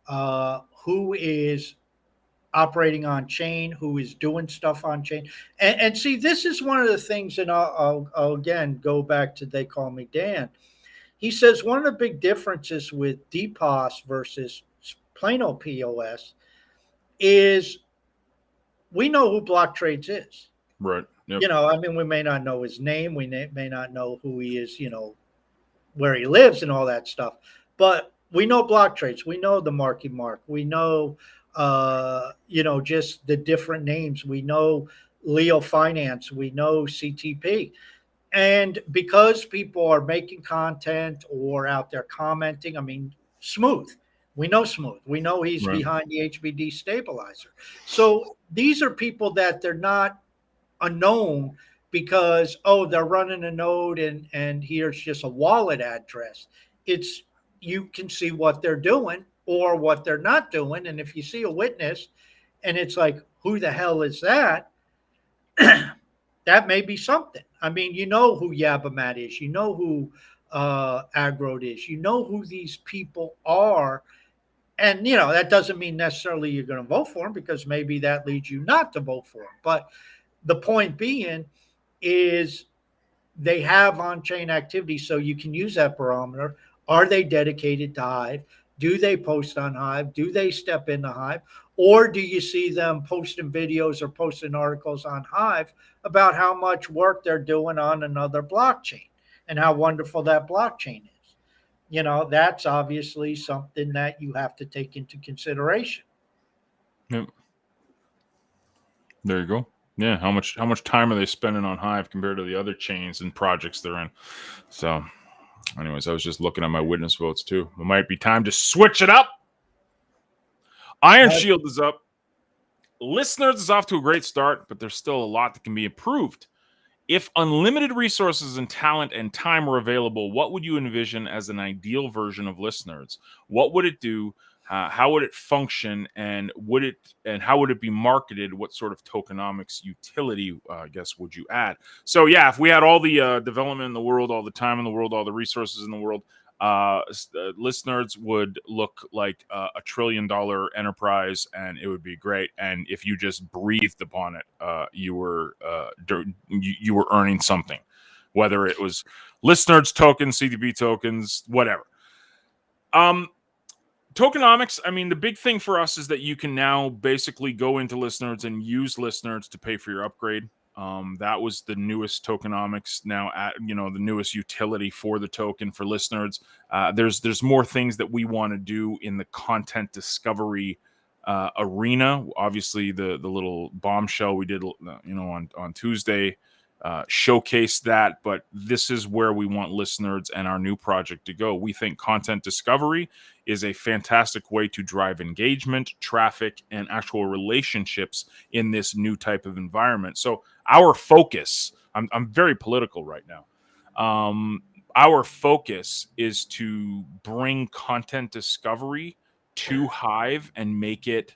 Who is operating on chain, who is doing stuff on chain. And see, this is one of the things, and I'll again go back to They Call Me Dan. He says one of the big differences with DPoS versus plain old POS is we know who Block Trades is. Right. Yep. I mean, we may not know his name. We may not know who he is, where he lives and all that stuff. But we know Block Trades. We know the Marky Mark. We know, just the different names. We know Leo Finance. We know CTP. And because people are making content or out there commenting, I mean, Smooth. We know Smooth. We know he's behind the HBD stabilizer. So these are people that they're not unknown because, they're running a node and here's just a wallet address. It's, you can see what they're doing or what they're not doing. And if you see a witness and it's like, who the hell is that? That may be something. I mean, you know who Yabamat is. You know who Agrod is. You know who these people are. And, that doesn't mean necessarily you're going to vote for them because maybe that leads you not to vote for them. But the point being is they have on-chain activity, so you can use that barometer. Are they dedicated to Hive? Do they post on Hive? Do they step into Hive? Or do you see them posting videos or posting articles on Hive about how much work they're doing on another blockchain and how wonderful that blockchain is? That's obviously something that you have to take into consideration. Yep. There you go. Yeah, how much time are they spending on Hive compared to the other chains and projects they're in? So, anyways, I was just looking at my witness votes too. It might be time to switch it up. Iron Shield is up. Listeners is off to a great start, but there's still a lot that can be improved. If unlimited resources and talent and time were available, what would you envision as an ideal version of Listeners? What would it do? How would it function? And how would it be marketed? What sort of tokenomics utility, I guess, would you add? So yeah, if we had all the development in the world, all the time in the world, all the resources in the world, Listeners would look like a $1 trillion enterprise, and it would be great. And if you just breathed upon it, you were earning something, whether it was Listeners tokens, CDB tokens, whatever. Tokenomics, I mean, the big thing for us is that you can now basically go into Listeners and use Listeners to pay for your upgrade. That was the newest tokenomics now, the newest utility for the token for Listeners. There's more things that we want to do in the content discovery arena. Obviously, the little bombshell we did, on Tuesday showcase that, but this is where we want listeners and our new project to go. We think content discovery is a fantastic way to drive engagement, traffic, and actual relationships in this new type of environment. So our focus, I'm very political right now. Our focus is to bring content discovery to Hive and make it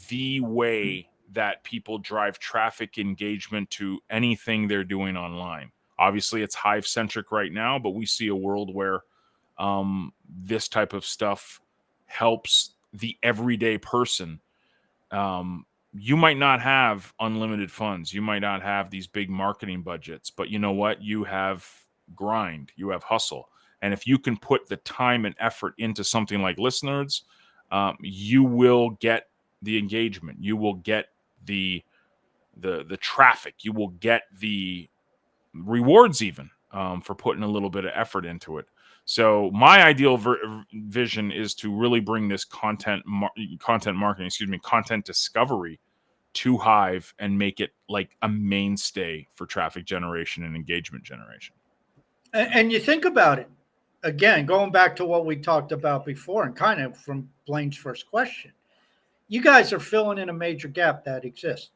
the way that people drive traffic engagement to anything they're doing online. Obviously, it's Hive centric right now, but we see a world where this type of stuff helps the everyday person. You might not have unlimited funds. You might not have these big marketing budgets, but you know what? You have grind, you have hustle. And if you can put the time and effort into something like listeners, you will get the engagement. You will get the traffic. You will get the rewards even for putting a little bit of effort into it. So my ideal vision is to really bring this content discovery to Hive and make it like a mainstay for traffic generation and engagement generation. And you think about it, again, going back to what we talked about before and kind of from Blaine's first question, you guys are filling in a major gap that exists.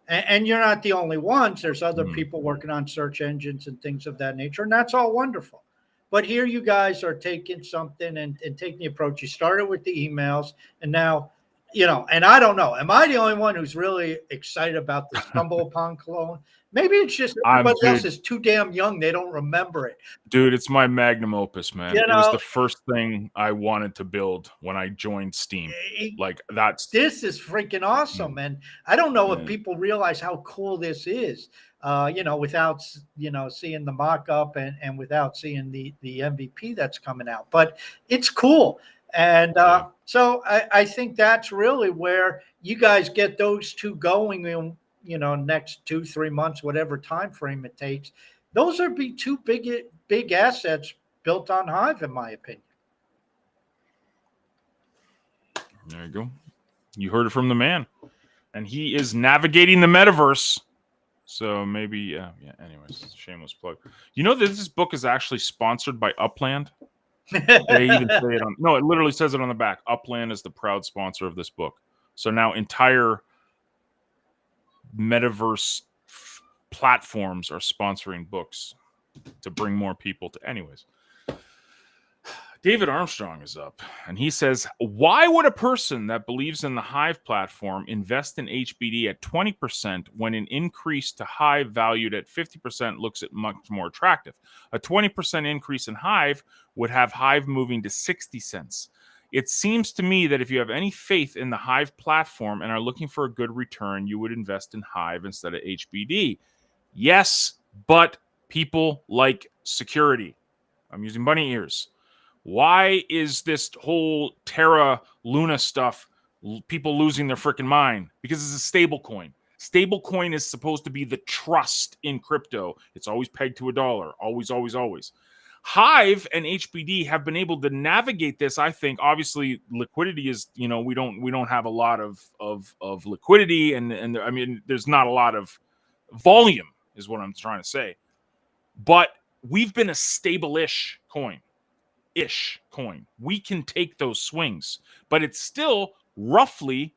And you're not the only ones. There's other people working on search engines and things of that nature, and that's all wonderful. But here you guys are taking something and taking the approach. You started with the emails, and now, and I don't know. Am I the only one who's really excited about the Stumble Upon clone? Maybe it's just everybody else is too damn young. They don't remember it. Dude, it's my magnum opus, man. It was the first thing I wanted to build when I joined Steam. This is freaking awesome. And I don't know if people realize how cool this is, without, seeing the mock-up and without seeing the MVP that's coming out. But it's cool. And so I think that's really where you guys get those two going in, next 2-3 months, whatever time frame it takes. Those are be two big assets built on Hive, in my opinion. There you go. You heard it from the man. And he is navigating the metaverse. So maybe, anyways, shameless plug. You know that this book is actually sponsored by Upland? They even say it on, no, it literally says it on the back. Upland is the proud sponsor of this book. So now entire metaverse platforms are sponsoring books to bring more people to. Anyways, David Armstrong is up, and he says, why would a person that believes in the Hive platform invest in HBD at 20% when an increase to Hive valued at 50% looks at much more attractive? A 20% increase in Hive would have Hive moving to 60 cents. It seems to me that if you have any faith in the Hive platform and are looking for a good return, you would invest in Hive instead of HBD. Yes, but people like security. I'm using bunny ears. Why is this whole Terra Luna stuff, people losing their freaking mind? Because it's a stable coin. Stable coin is supposed to be the trust in crypto. It's always pegged to $1. Always, always, always. Hive and HBD have been able to navigate this. I think obviously liquidity is, we don't have a lot of liquidity, and I mean there's not a lot of volume is what I'm trying to say. But we've been a stable-ish coin. We can take those swings, but it's still roughly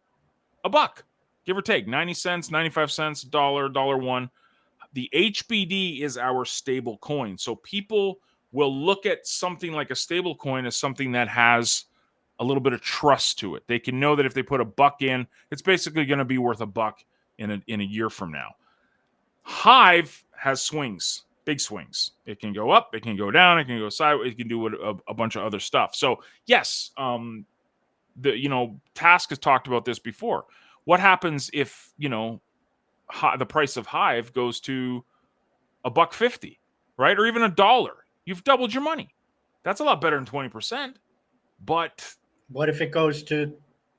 $1, give or take, 90 cents, 95 cents, $1. The HBD is our stable coin. So people will look at something like a stable coin as something that has a little bit of trust to it. They can know that if they put $1 in, it's basically going to be worth $1 in a year from now. Hive has swings, big swings. It can go up, it can go down, it can go sideways, it can do a bunch of other stuff. So yes, Task has talked about this before. What happens if the price of Hive goes to $1.50, right, or even $1? You've doubled your money. That's a lot better than 20%. But what if it goes to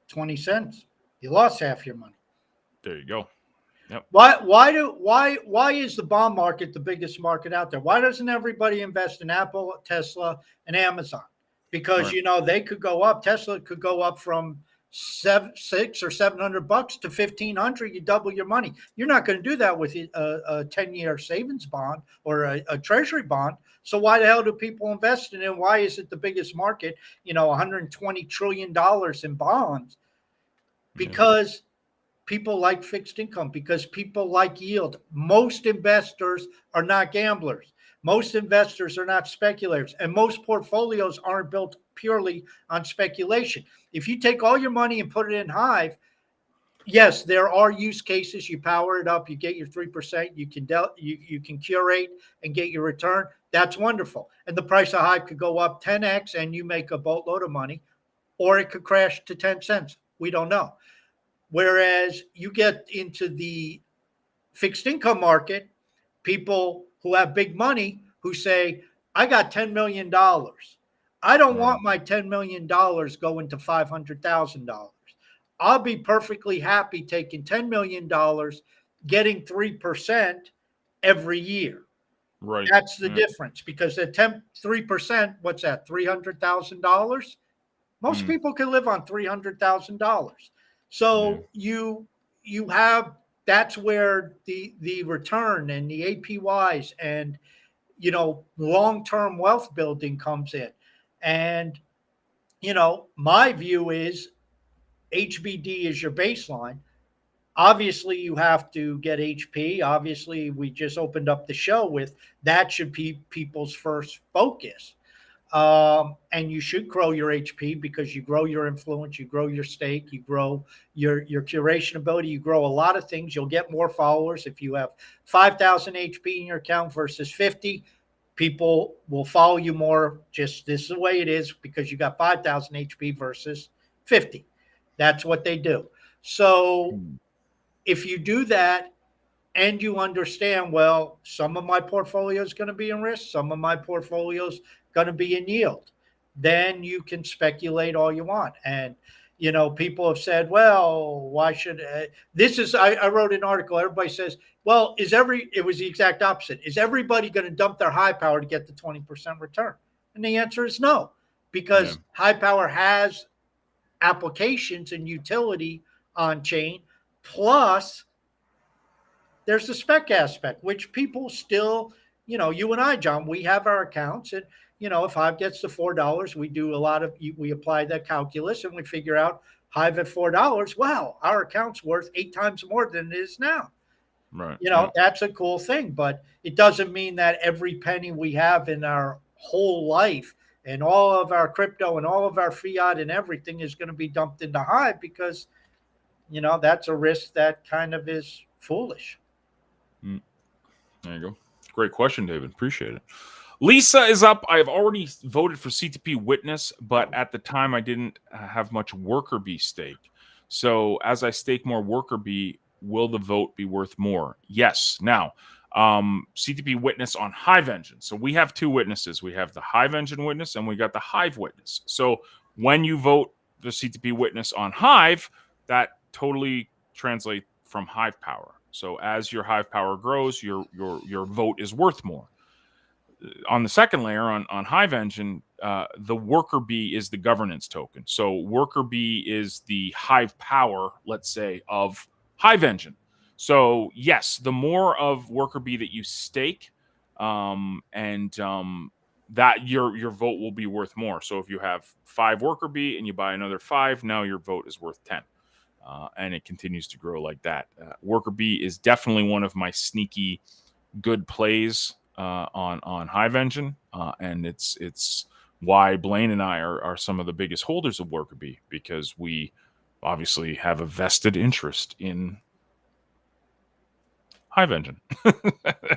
20 cents? You lost half your money. There you go. Yep. Why is the bond market the biggest market out there? Why doesn't everybody invest in Apple, Tesla, and Amazon? Because they could go up. Tesla could go up from $600 or $700 to $1,500, you double your money. You're not going to do that with a 10-year savings bond or a treasury bond. So why the hell do people invest in it? Why is it the biggest market? $120 trillion in bonds? Because people like fixed income, because people like yield. Most investors are not gamblers. Most investors are not speculators, and most portfolios aren't built purely on speculation. If you take all your money and put it in Hive, yes, there are use cases. You power it up, you get your 3%, you can curate and get your return. That's wonderful. And the price of Hive could go up 10x and you make a boatload of money, or it could crash to 10 cents. We don't know. Whereas you get into the fixed income market, people who have big money who say, I got $10 million. I don't want my $10 million going to $500,000. I'll be perfectly happy taking $10 million, getting 3% every year. Right. That's the difference, because at 3%, what's that, $300,000? Most people can live on $300,000. So you have, that's where the return and the APYs and long-term wealth building comes in. And my view is HBD is your baseline. Obviously, you have to get HP. Obviously, we just opened up the show with that should be people's first focus. And you should grow your HP, because you grow your influence, you grow your stake, you grow your curation ability, you grow a lot of things. You'll get more followers. If you have 5,000 HP in your account versus 50, people will follow you more. Just this is the way it is, because you got 5,000 HP versus 50. That's what they do. So if you do that and you understand, well, some of my portfolio is going to be in risk, some of my portfolio is going to be in yield, then you can speculate all you want. And people have said, well, why should I wrote an article, everybody says, well, it was the exact opposite. Is everybody going to dump their high power to get the 20% return? And the answer is no, because high power has applications and utility on chain, plus there's the spec aspect, which people still, you and I, John, we have our accounts, and if Hive gets to $4, we apply that calculus and we figure out Hive at $4. Wow, our account's worth 8 times more than it is now. Right. That's a cool thing, but it doesn't mean that every penny we have in our whole life and all of our crypto and all of our fiat and everything is going to be dumped into Hive, because, that's a risk that kind of is foolish. There you go. Great question, David. Appreciate it. Lisa is up. I have already voted for CTP Witness, but at the time I didn't have much worker bee stake. So as I stake more worker bee, will the vote be worth more? Yes. Now, CTP Witness on Hive Engine. So we have 2 witnesses. We have the Hive Engine witness and we got the Hive witness. So when you vote the CTP Witness on Hive, that totally translates from Hive power. So as your Hive power grows, your vote is worth more. On the second layer, on Hive Engine, the worker bee is the governance token. So worker bee is the Hive power, let's say, of Hive Engine. So yes, the more of worker bee that you stake, that your vote will be worth more. So if you have 5 worker bee and you buy another 5, now your vote is worth 10. And it continues to grow like that. Worker bee is definitely one of my sneaky good plays on Hive Engine, and it's why Blaine and I are some of the biggest holders of worker bee, because we obviously have a vested interest in Hive Engine.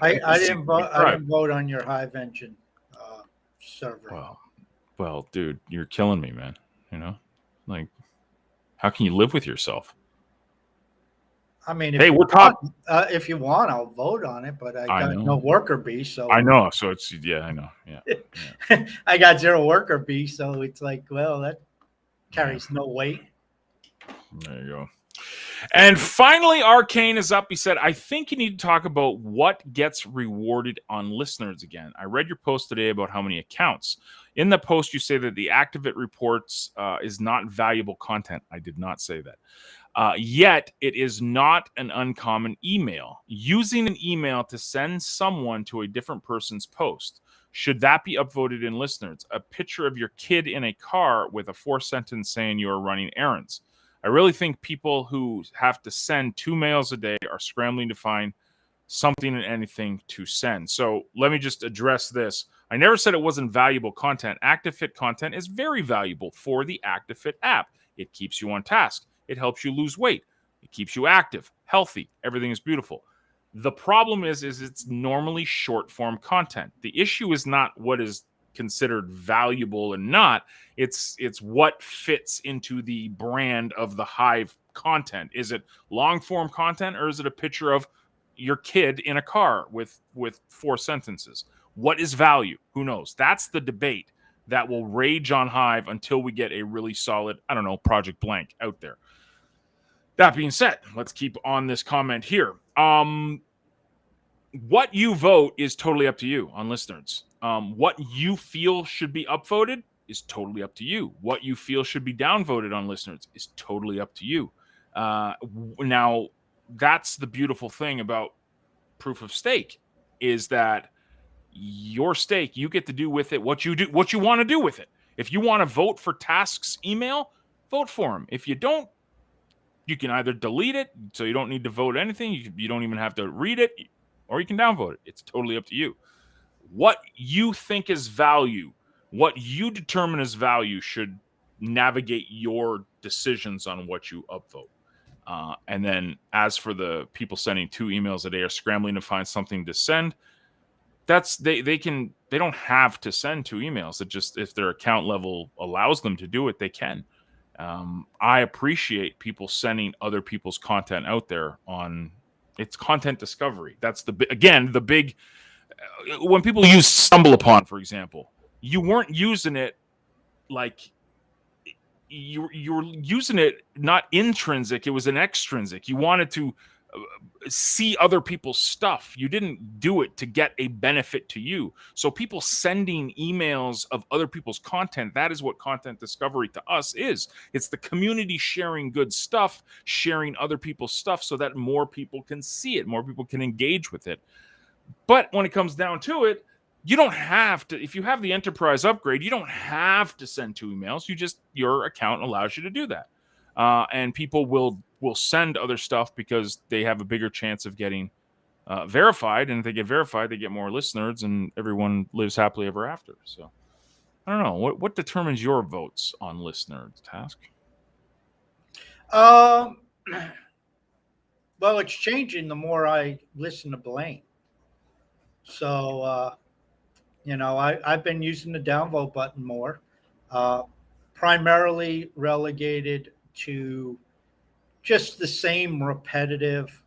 I didn't vote on your Hive Engine server. Well, dude, you're killing me, man. Like, how can you live with yourself? I mean, hey, we're talking. If you want, I'll vote on it, but I got no worker bee, so I know. So it's I know. Yeah. I got 0 worker bee, so it's like, well, that carries no weight. There you go. And finally, Arcane is up. He said, I think you need to talk about what gets rewarded on listeners again. I read your post today about how many accounts. In the post, you say that the Activate reports is not valuable content. I did not say that. Yet, it is not an uncommon email. Using an email to send someone to a different person's post. Should that be upvoted in listeners? A picture of your kid in a car with a 4-sentence saying you are running errands. I really think people who have to send 2 mails a day are scrambling to find something and anything to send. So let me just address this. I never said it wasn't valuable content. ActiveFit content is very valuable for the ActiveFit app. It keeps you on task. It helps you lose weight. It keeps you active, healthy. Everything is beautiful. The problem is it's normally short form content. The issue is not what is considered valuable and not. It's what fits into the brand of the Hive content. Is it long form content, or is it a picture of your kid in a car with 4 sentences? What is value? Who knows? That's the debate that will rage on Hive until we get a really solid, I don't know, Project Blank out there. That being said, let's keep on this comment here. What you vote is totally up to you on listeners. What you feel should be upvoted is totally up to you. What you feel should be downvoted on listeners is totally up to you. Now, that's the beautiful thing about proof of stake, is that your stake, you get to do with it what you want to do with it. If you want to vote for tasks email, vote for them. If you don't, you can either delete it, so you don't need to vote anything. You don't even have to read it, or you can downvote it. It's totally up to you. What you think is value, what you determine as value, should navigate your decisions on what you upvote. And then as for the people sending 2 emails a day or scrambling to find something to send, that's they don't have to send 2 emails. It just, if their account level allows them to do it, they can. I appreciate people sending other people's content out there on it's content discovery. That's the big when people use Stumble Upon, for example, you weren't using it like you were using it not intrinsic, it was an extrinsic. You wanted to see other people's stuff. You didn't do it to get a benefit to you. So people sending emails of other people's content, that is what content discovery to us is. It's the community sharing good stuff, sharing other people's stuff so that more people can see it, more people can engage with it. But when it comes down to it, you don't have to, if you have the enterprise upgrade, you don't have to send 2 emails. Your account allows you to do that. And people will send other stuff because they have a bigger chance of getting verified. And if they get verified, they get more listeners, and everyone lives happily ever after. So I don't know. What determines your votes on listener task? Well, it's changing the more I listen to Blaine. So, I've been using the downvote button more, primarily relegated to just the same repetitive,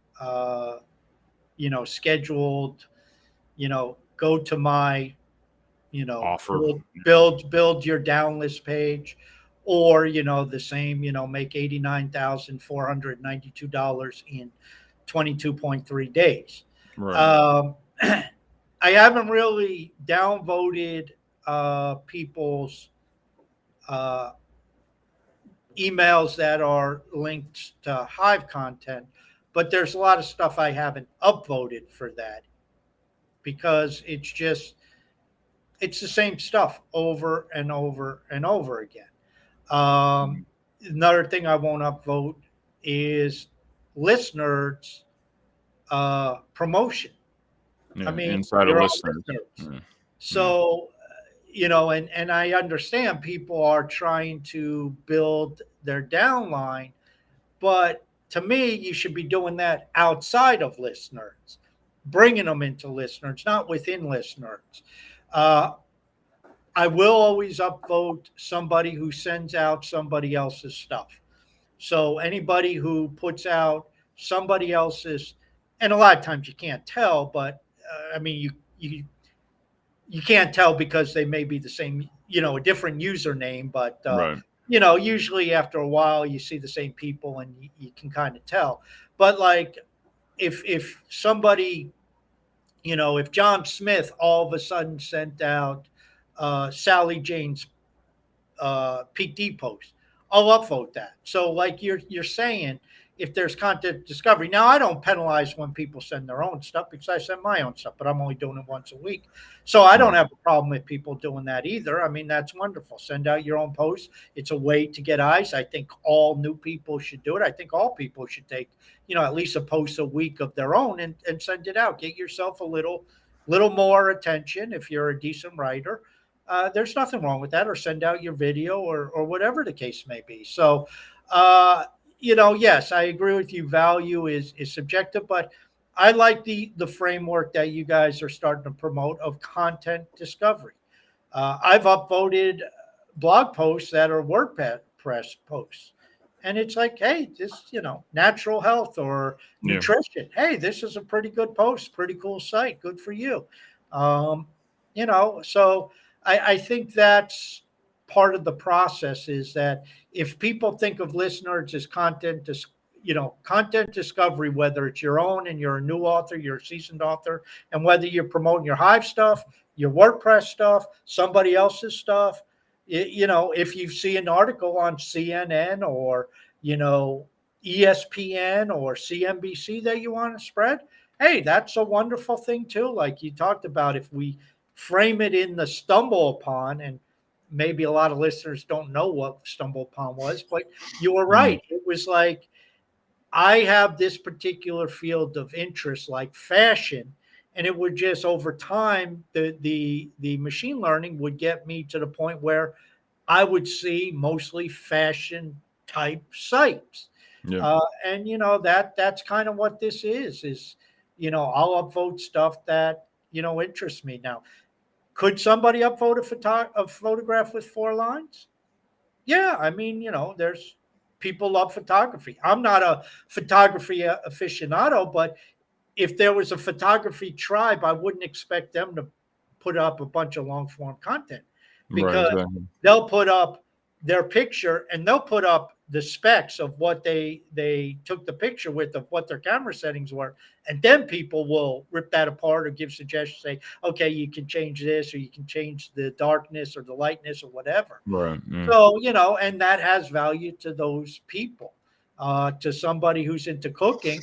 scheduled, go to my, Offer. build your down list page, or, the same, make $89,492 in 22.3 days. Right. I haven't really downvoted people's emails that are linked to Hive content, but there's a lot of stuff I haven't upvoted for that, because it's the same stuff over and over and over again. Another thing I won't upvote is listeners' promotion. Yeah, I mean, inside of listeners. Yeah. So, and I understand people are trying to build their downline, but to me, you should be doing that outside of listeners, bringing them into listeners, not within listeners. I will always upvote somebody who sends out somebody else's stuff. So anybody who puts out somebody else's, and a lot of times you can't tell, but you can't tell because they may be the same, a different username, but Right. usually after a while you see the same people and you can kind of tell. But like if somebody, if John Smith all of a sudden sent out Sally Jane's PT post, I'll upvote that. So like you're saying, if there's content discovery, now I don't penalize when people send their own stuff because I send my own stuff, but I'm only doing it once a week. So I don't Right. have a problem with people doing that either. I mean, that's wonderful. Send out your own posts. It's a way to get eyes. I think all new people should do it. I think all people should take, at least a post a week of their own and send it out. Get yourself a little more attention if you're a decent writer. There's nothing wrong with that, or send out your video or whatever the case may be. So, yes, I agree with you. Value is subjective, but I like the framework that you guys are starting to promote of content discovery. I've upvoted blog posts that are WordPress posts. And it's like, hey, this, natural health or Yeah. nutrition. Hey, this is a pretty good post, pretty cool site. Good for you. Um, so I think that's part of the process is that if people think of listeners as content discovery, whether it's your own and you're a new author, you're a seasoned author, and whether you're promoting your Hive stuff, your WordPress stuff, somebody else's stuff, if you see an article on CNN or, ESPN or CNBC that you want to spread, hey, that's a wonderful thing too. Like you talked about, if we frame it in the stumble upon, and maybe a lot of listeners don't know what stumble upon was, but you were Mm. right. It was like, I have this particular field of interest, like fashion, and it would just over time, the machine learning would get me to the point where I would see mostly fashion type sites. Yeah. And that's kind of what this is, I'll upvote stuff that, interests me. Now, could somebody upvote a photograph with 4 lines? Yeah, I mean, there's people love photography. I'm not a photography aficionado, but if there was a photography tribe, I wouldn't expect them to put up a bunch of long form content Right. because Exactly. they'll put up their picture and they'll put up the specs of what they took the picture with, of what their camera settings were, and then people will rip that apart or give suggestions, say, okay, you can change this or you can change the darkness or the lightness or whatever. Right. Yeah. So, and that has value to those people. To somebody who's into cooking,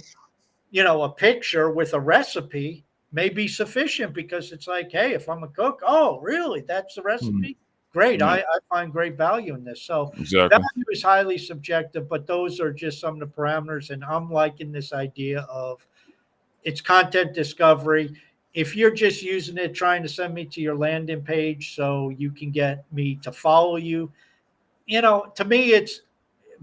a picture with a recipe may be sufficient because it's like, hey, if I'm a cook, oh, really? That's the Mm. recipe? Great. Yeah. I find great value in this. So Exactly. value is highly subjective, but those are just some of the parameters. And I'm liking this idea of it's content discovery. If you're just using it, trying to send me to your landing page so you can get me to follow you, to me, it's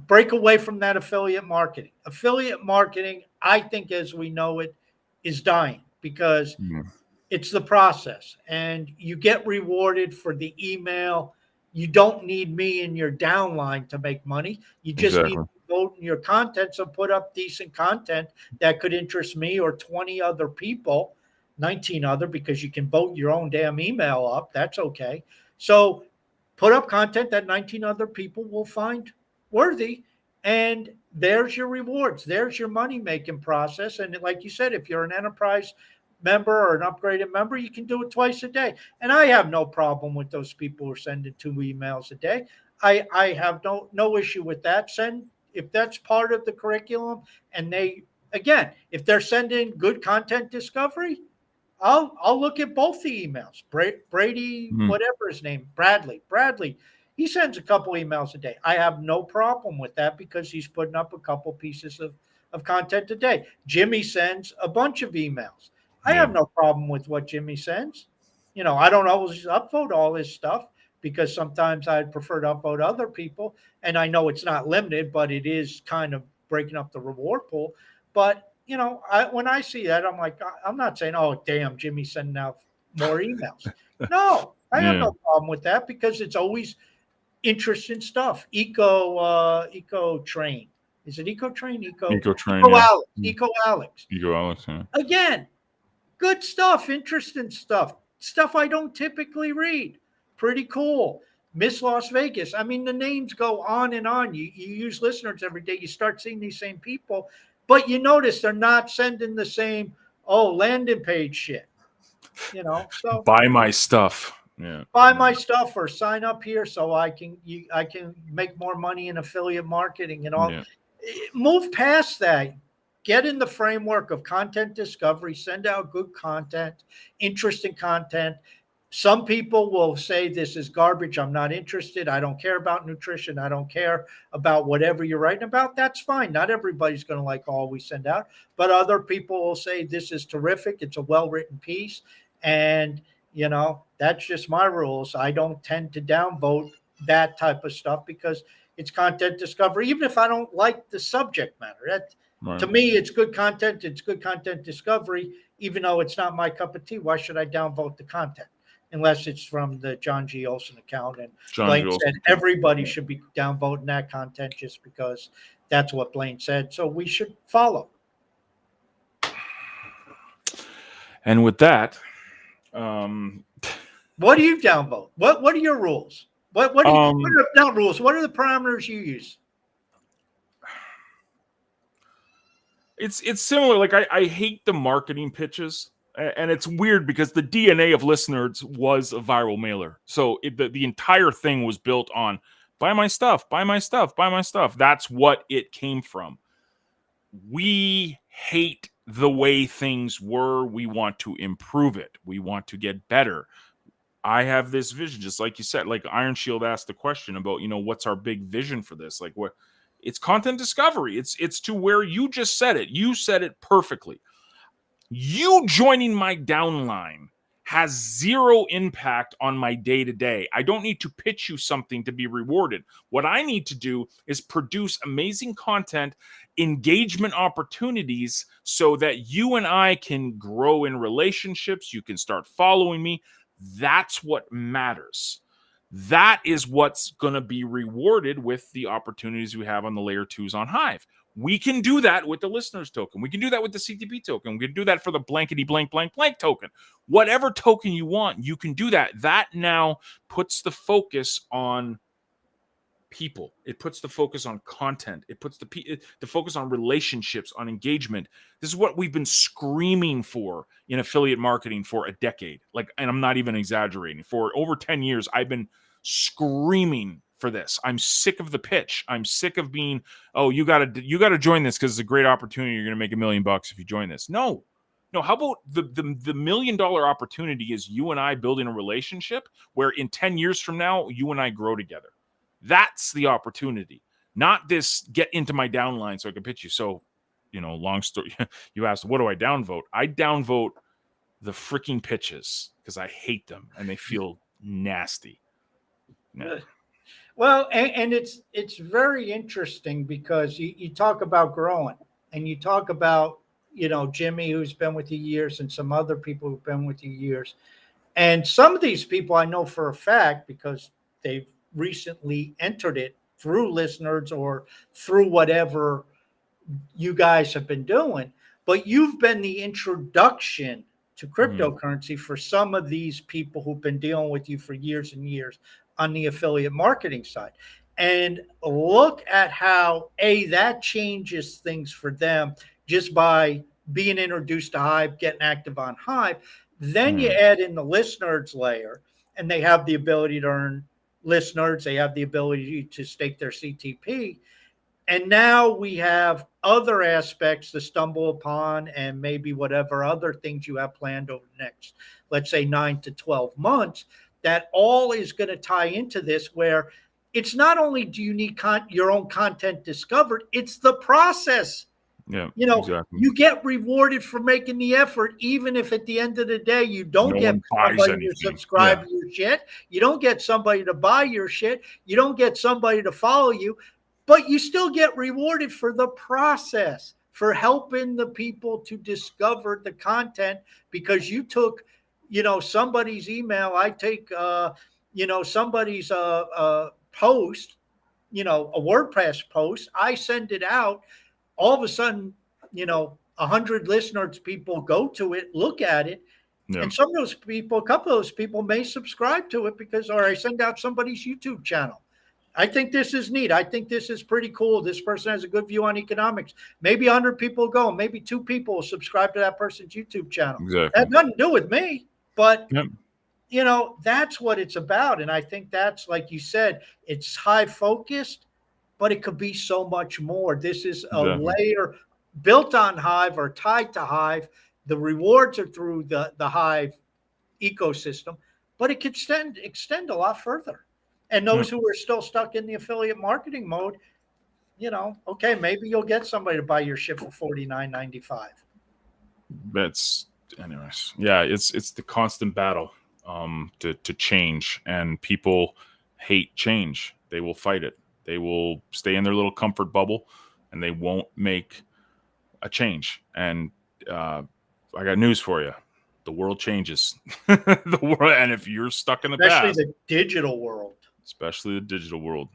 break away from that affiliate marketing. Affiliate marketing, I think, as we know it, is dying because Yeah. it's the process and you get rewarded for the email. You don't need me in your downline to make money. You just need Exactly. to vote in your content. So put up decent content that could interest me or 20 other people, 19 other, because you can vote your own damn email up. That's okay. So put up content that 19 other people will find worthy. And there's your rewards. There's your money making process. And like you said, if you're an enterprise member or an upgraded member, you can do it twice a day. And I have no problem with those people who are sending 2 emails a day. I have no issue with that. Send, if that's part of the curriculum, and they, again, if they're sending good content discovery, I'll look at both the emails. Brady, Mhm. whatever his name, Bradley, he sends a couple emails a day. I have no problem with that because he's putting up a couple pieces of content a day. Jimmy sends a bunch of emails. I Yeah. have no problem with what Jimmy sends. I don't always upvote all his stuff because sometimes I'd prefer to upvote other people. And I know it's not limited, but it is kind of breaking up the reward pool. But when I see that, I'm like, I'm not saying, oh, damn, Jimmy's sending out more emails. No, I have Yeah. no problem with that because it's always interesting stuff. Eco Train. Is it Eco Train? Eco train. Eco Yeah. Alex. Mm. Eco Alex. Ego Alex. Yeah. Again, good stuff, interesting stuff I don't typically read. Pretty cool. Miss Las Vegas. I mean, the names go on and on. You use listeners every day. You start seeing these same people, but you notice they're not sending the same, landing page shit, so Buy my stuff. Yeah. buy my stuff or sign up here so I can make more money in affiliate marketing and all. Yeah. Move past that. Get in the framework of content discovery, send out good content, interesting content. Some people will say this is garbage. I'm not interested. I don't care about nutrition. I don't care about whatever you're writing about. That's fine. Not everybody's going to like all we send out, but other people will say this is terrific. It's a well-written piece. And, that's just my rules. I don't tend to downvote that type of stuff because it's content discovery, even if I don't like the subject matter. That, Right. to me, it's good content. It's good content discovery, even though it's not my cup of tea. Why should I downvote the content? Unless it's from the John G. Olson account. And Blaine said everybody should be downvoting that content just because that's what Blaine said. So we should follow. And with that, what do you downvote? What are your rules? What do you, what are not rules? What are the parameters you use? It's similar. Like I hate the marketing pitches. And it's weird because the DNA of listeners was a viral mailer. So the entire thing was built on buy my stuff, buy my stuff, buy my stuff. That's what it came from. We hate the way things were. We want to improve it. We want to get better. I have this vision, just like you said, like Iron Shield asked the question about, what's our big vision for this? Like what? It's content discovery. It's to where you just said it. You said it perfectly. You joining my downline has zero impact on my day-to-day. I don't need to pitch you something to be rewarded. What I need to do is produce amazing content, engagement opportunities, so that you and I can grow in relationships. You can start following me. That's what matters. That is what's going to be rewarded with the opportunities we have on the layer 2s on Hive. We can do that with the listeners token. We can do that with the CTP token. We can do that for the blankety blank blank blank token. Whatever token you want, you can do that. That now puts the focus on people. It puts the focus on content. It puts the focus on relationships, on engagement. This is what we've been screaming for in affiliate marketing for a decade. And I'm not even exaggerating. For over 10 years, I've been screaming for this. I'm sick of the pitch. I'm sick of being, you gotta join this because it's a great opportunity. You're gonna make $1 million if you join this. No. How about the $1 million opportunity is you and I building a relationship where in 10 years from now, you and I grow together. That's the opportunity, not this get into my downline so I can pitch you. So, long story. You asked, what do I downvote? I downvote the freaking pitches because I hate them and they feel nasty. No. Well, and it's very interesting because you talk about growing and you talk about, Jimmy, who's been with you years, and some other people who've been with you years. And some of these people I know for a fact because they've recently entered it through listeners or through whatever you guys have been doing. But you've been the introduction to cryptocurrency for some of these people who've been dealing with you for years and years on the affiliate marketing side. And look at how that changes things for them just by being introduced to Hive, getting active on Hive. Then you add in the listeners layer, and they have the ability to earn listeners. They have the ability to stake their CTP. And now we have other aspects to stumble upon, and maybe whatever other things you have planned over the next, let's say, 9 to 12 months, that all is going to tie into this, where it's not only do you need your own content discovered, it's the process. Yeah, exactly. You get rewarded for making the effort, even if at the end of the day you don't get somebody to subscribe to your shit. You don't get somebody to buy your shit. You don't get somebody to follow you, but you still get rewarded for the process, for helping the people to discover the content, because you took, somebody's email. I take, somebody's post, a WordPress post. I send it out. All of a sudden, 100 listeners, people go to it, look at it, Yeah. And some of those people, a couple of those people may subscribe to it because, or I send out somebody's YouTube channel. I think this is neat. I think this is pretty cool. This person has a good view on economics. Maybe 100 people go. Maybe 2 people will subscribe to that person's YouTube channel. Exactly. That had nothing to do with me, but Yep. you know, that's what it's about. And I think that's, like you said, it's high focused, but it could be so much more. This is a layer built on Hive or tied to Hive. The rewards are through the Hive ecosystem, but it could extend a lot further. And those who are still stuck in the affiliate marketing mode, you know, okay, maybe you'll get somebody to buy your shit for $49.95. That's, anyways. Yeah, it's the constant battle to change, and people hate change. They will fight it. They will stay in their little comfort bubble, and they won't make a change. And I got news for you. The world changes. The world, and if you're stuck in the past, especially the digital world. Especially the digital world,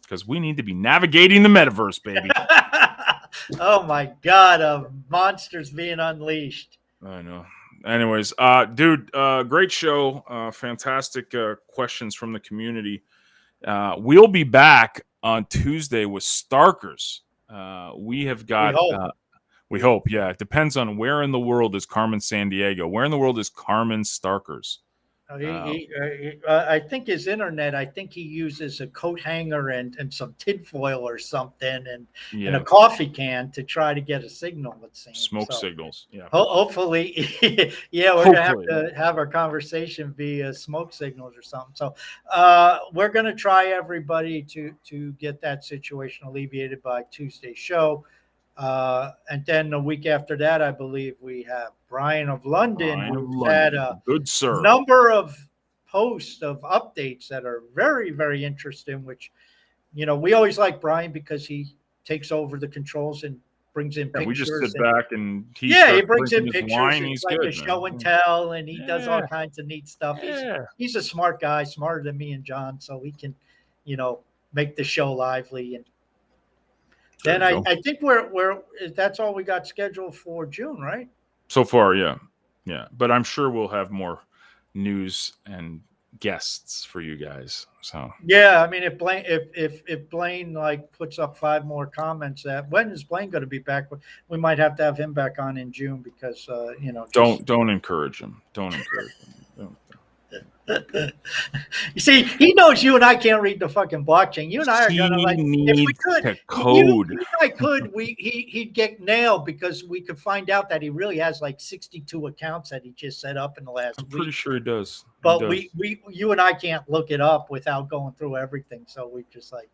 because we need to be navigating the metaverse, baby. Oh my God, monsters being unleashed. I know. Anyways, dude, great show. Fantastic questions from the community. We'll be back on Tuesday with Starkers. We have got. We hope. Yeah, it depends on where in the world is Carmen Sandiego. Where in the world is Carmen Starkers? I think his internet, I think he uses a coat hanger and some tinfoil or something and a coffee can to try to get a signal, it seems. Smoke signals. Yeah. Hopefully. Yeah, we're going to have our conversation via smoke signals or something. So we're going to try, everybody, to get that situation alleviated by Tuesday's show. And then the week after that, I believe we have Brian of London, who had a number of posts of updates that are very, very interesting, which, you know, we always like Brian because he takes over the controls and brings in pictures. We just sit back and he brings in pictures. It's like a show and tell, and he does all kinds of neat stuff. He's a smart guy, smarter than me and John, so he can, you know, make the show lively. And then I think that's all we got scheduled for June, right? So far, yeah. But I'm sure we'll have more news and guests for you guys. So yeah, I mean, if Blaine like puts up 5 more comments, when is Blaine going to be back? We might have to have him back on in June because you know. Don't encourage him. Don't encourage him. You see, he knows you and I can't read the fucking blockchain. You and I are gonna, like, if we could code. If I could, he'd get nailed because we could find out that he really has like 62 accounts that he just set up in the last week. I'm pretty sure he does. But you and I can't look it up without going through everything. So we just like,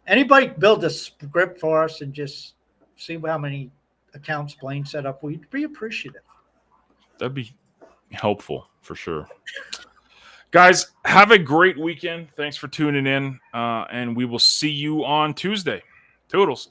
anybody build a script for us and just see how many accounts Blaine set up. We'd be appreciative. That'd be helpful for sure. Guys, have a great weekend. Thanks for tuning in, and we will see you on Tuesday. Toodles.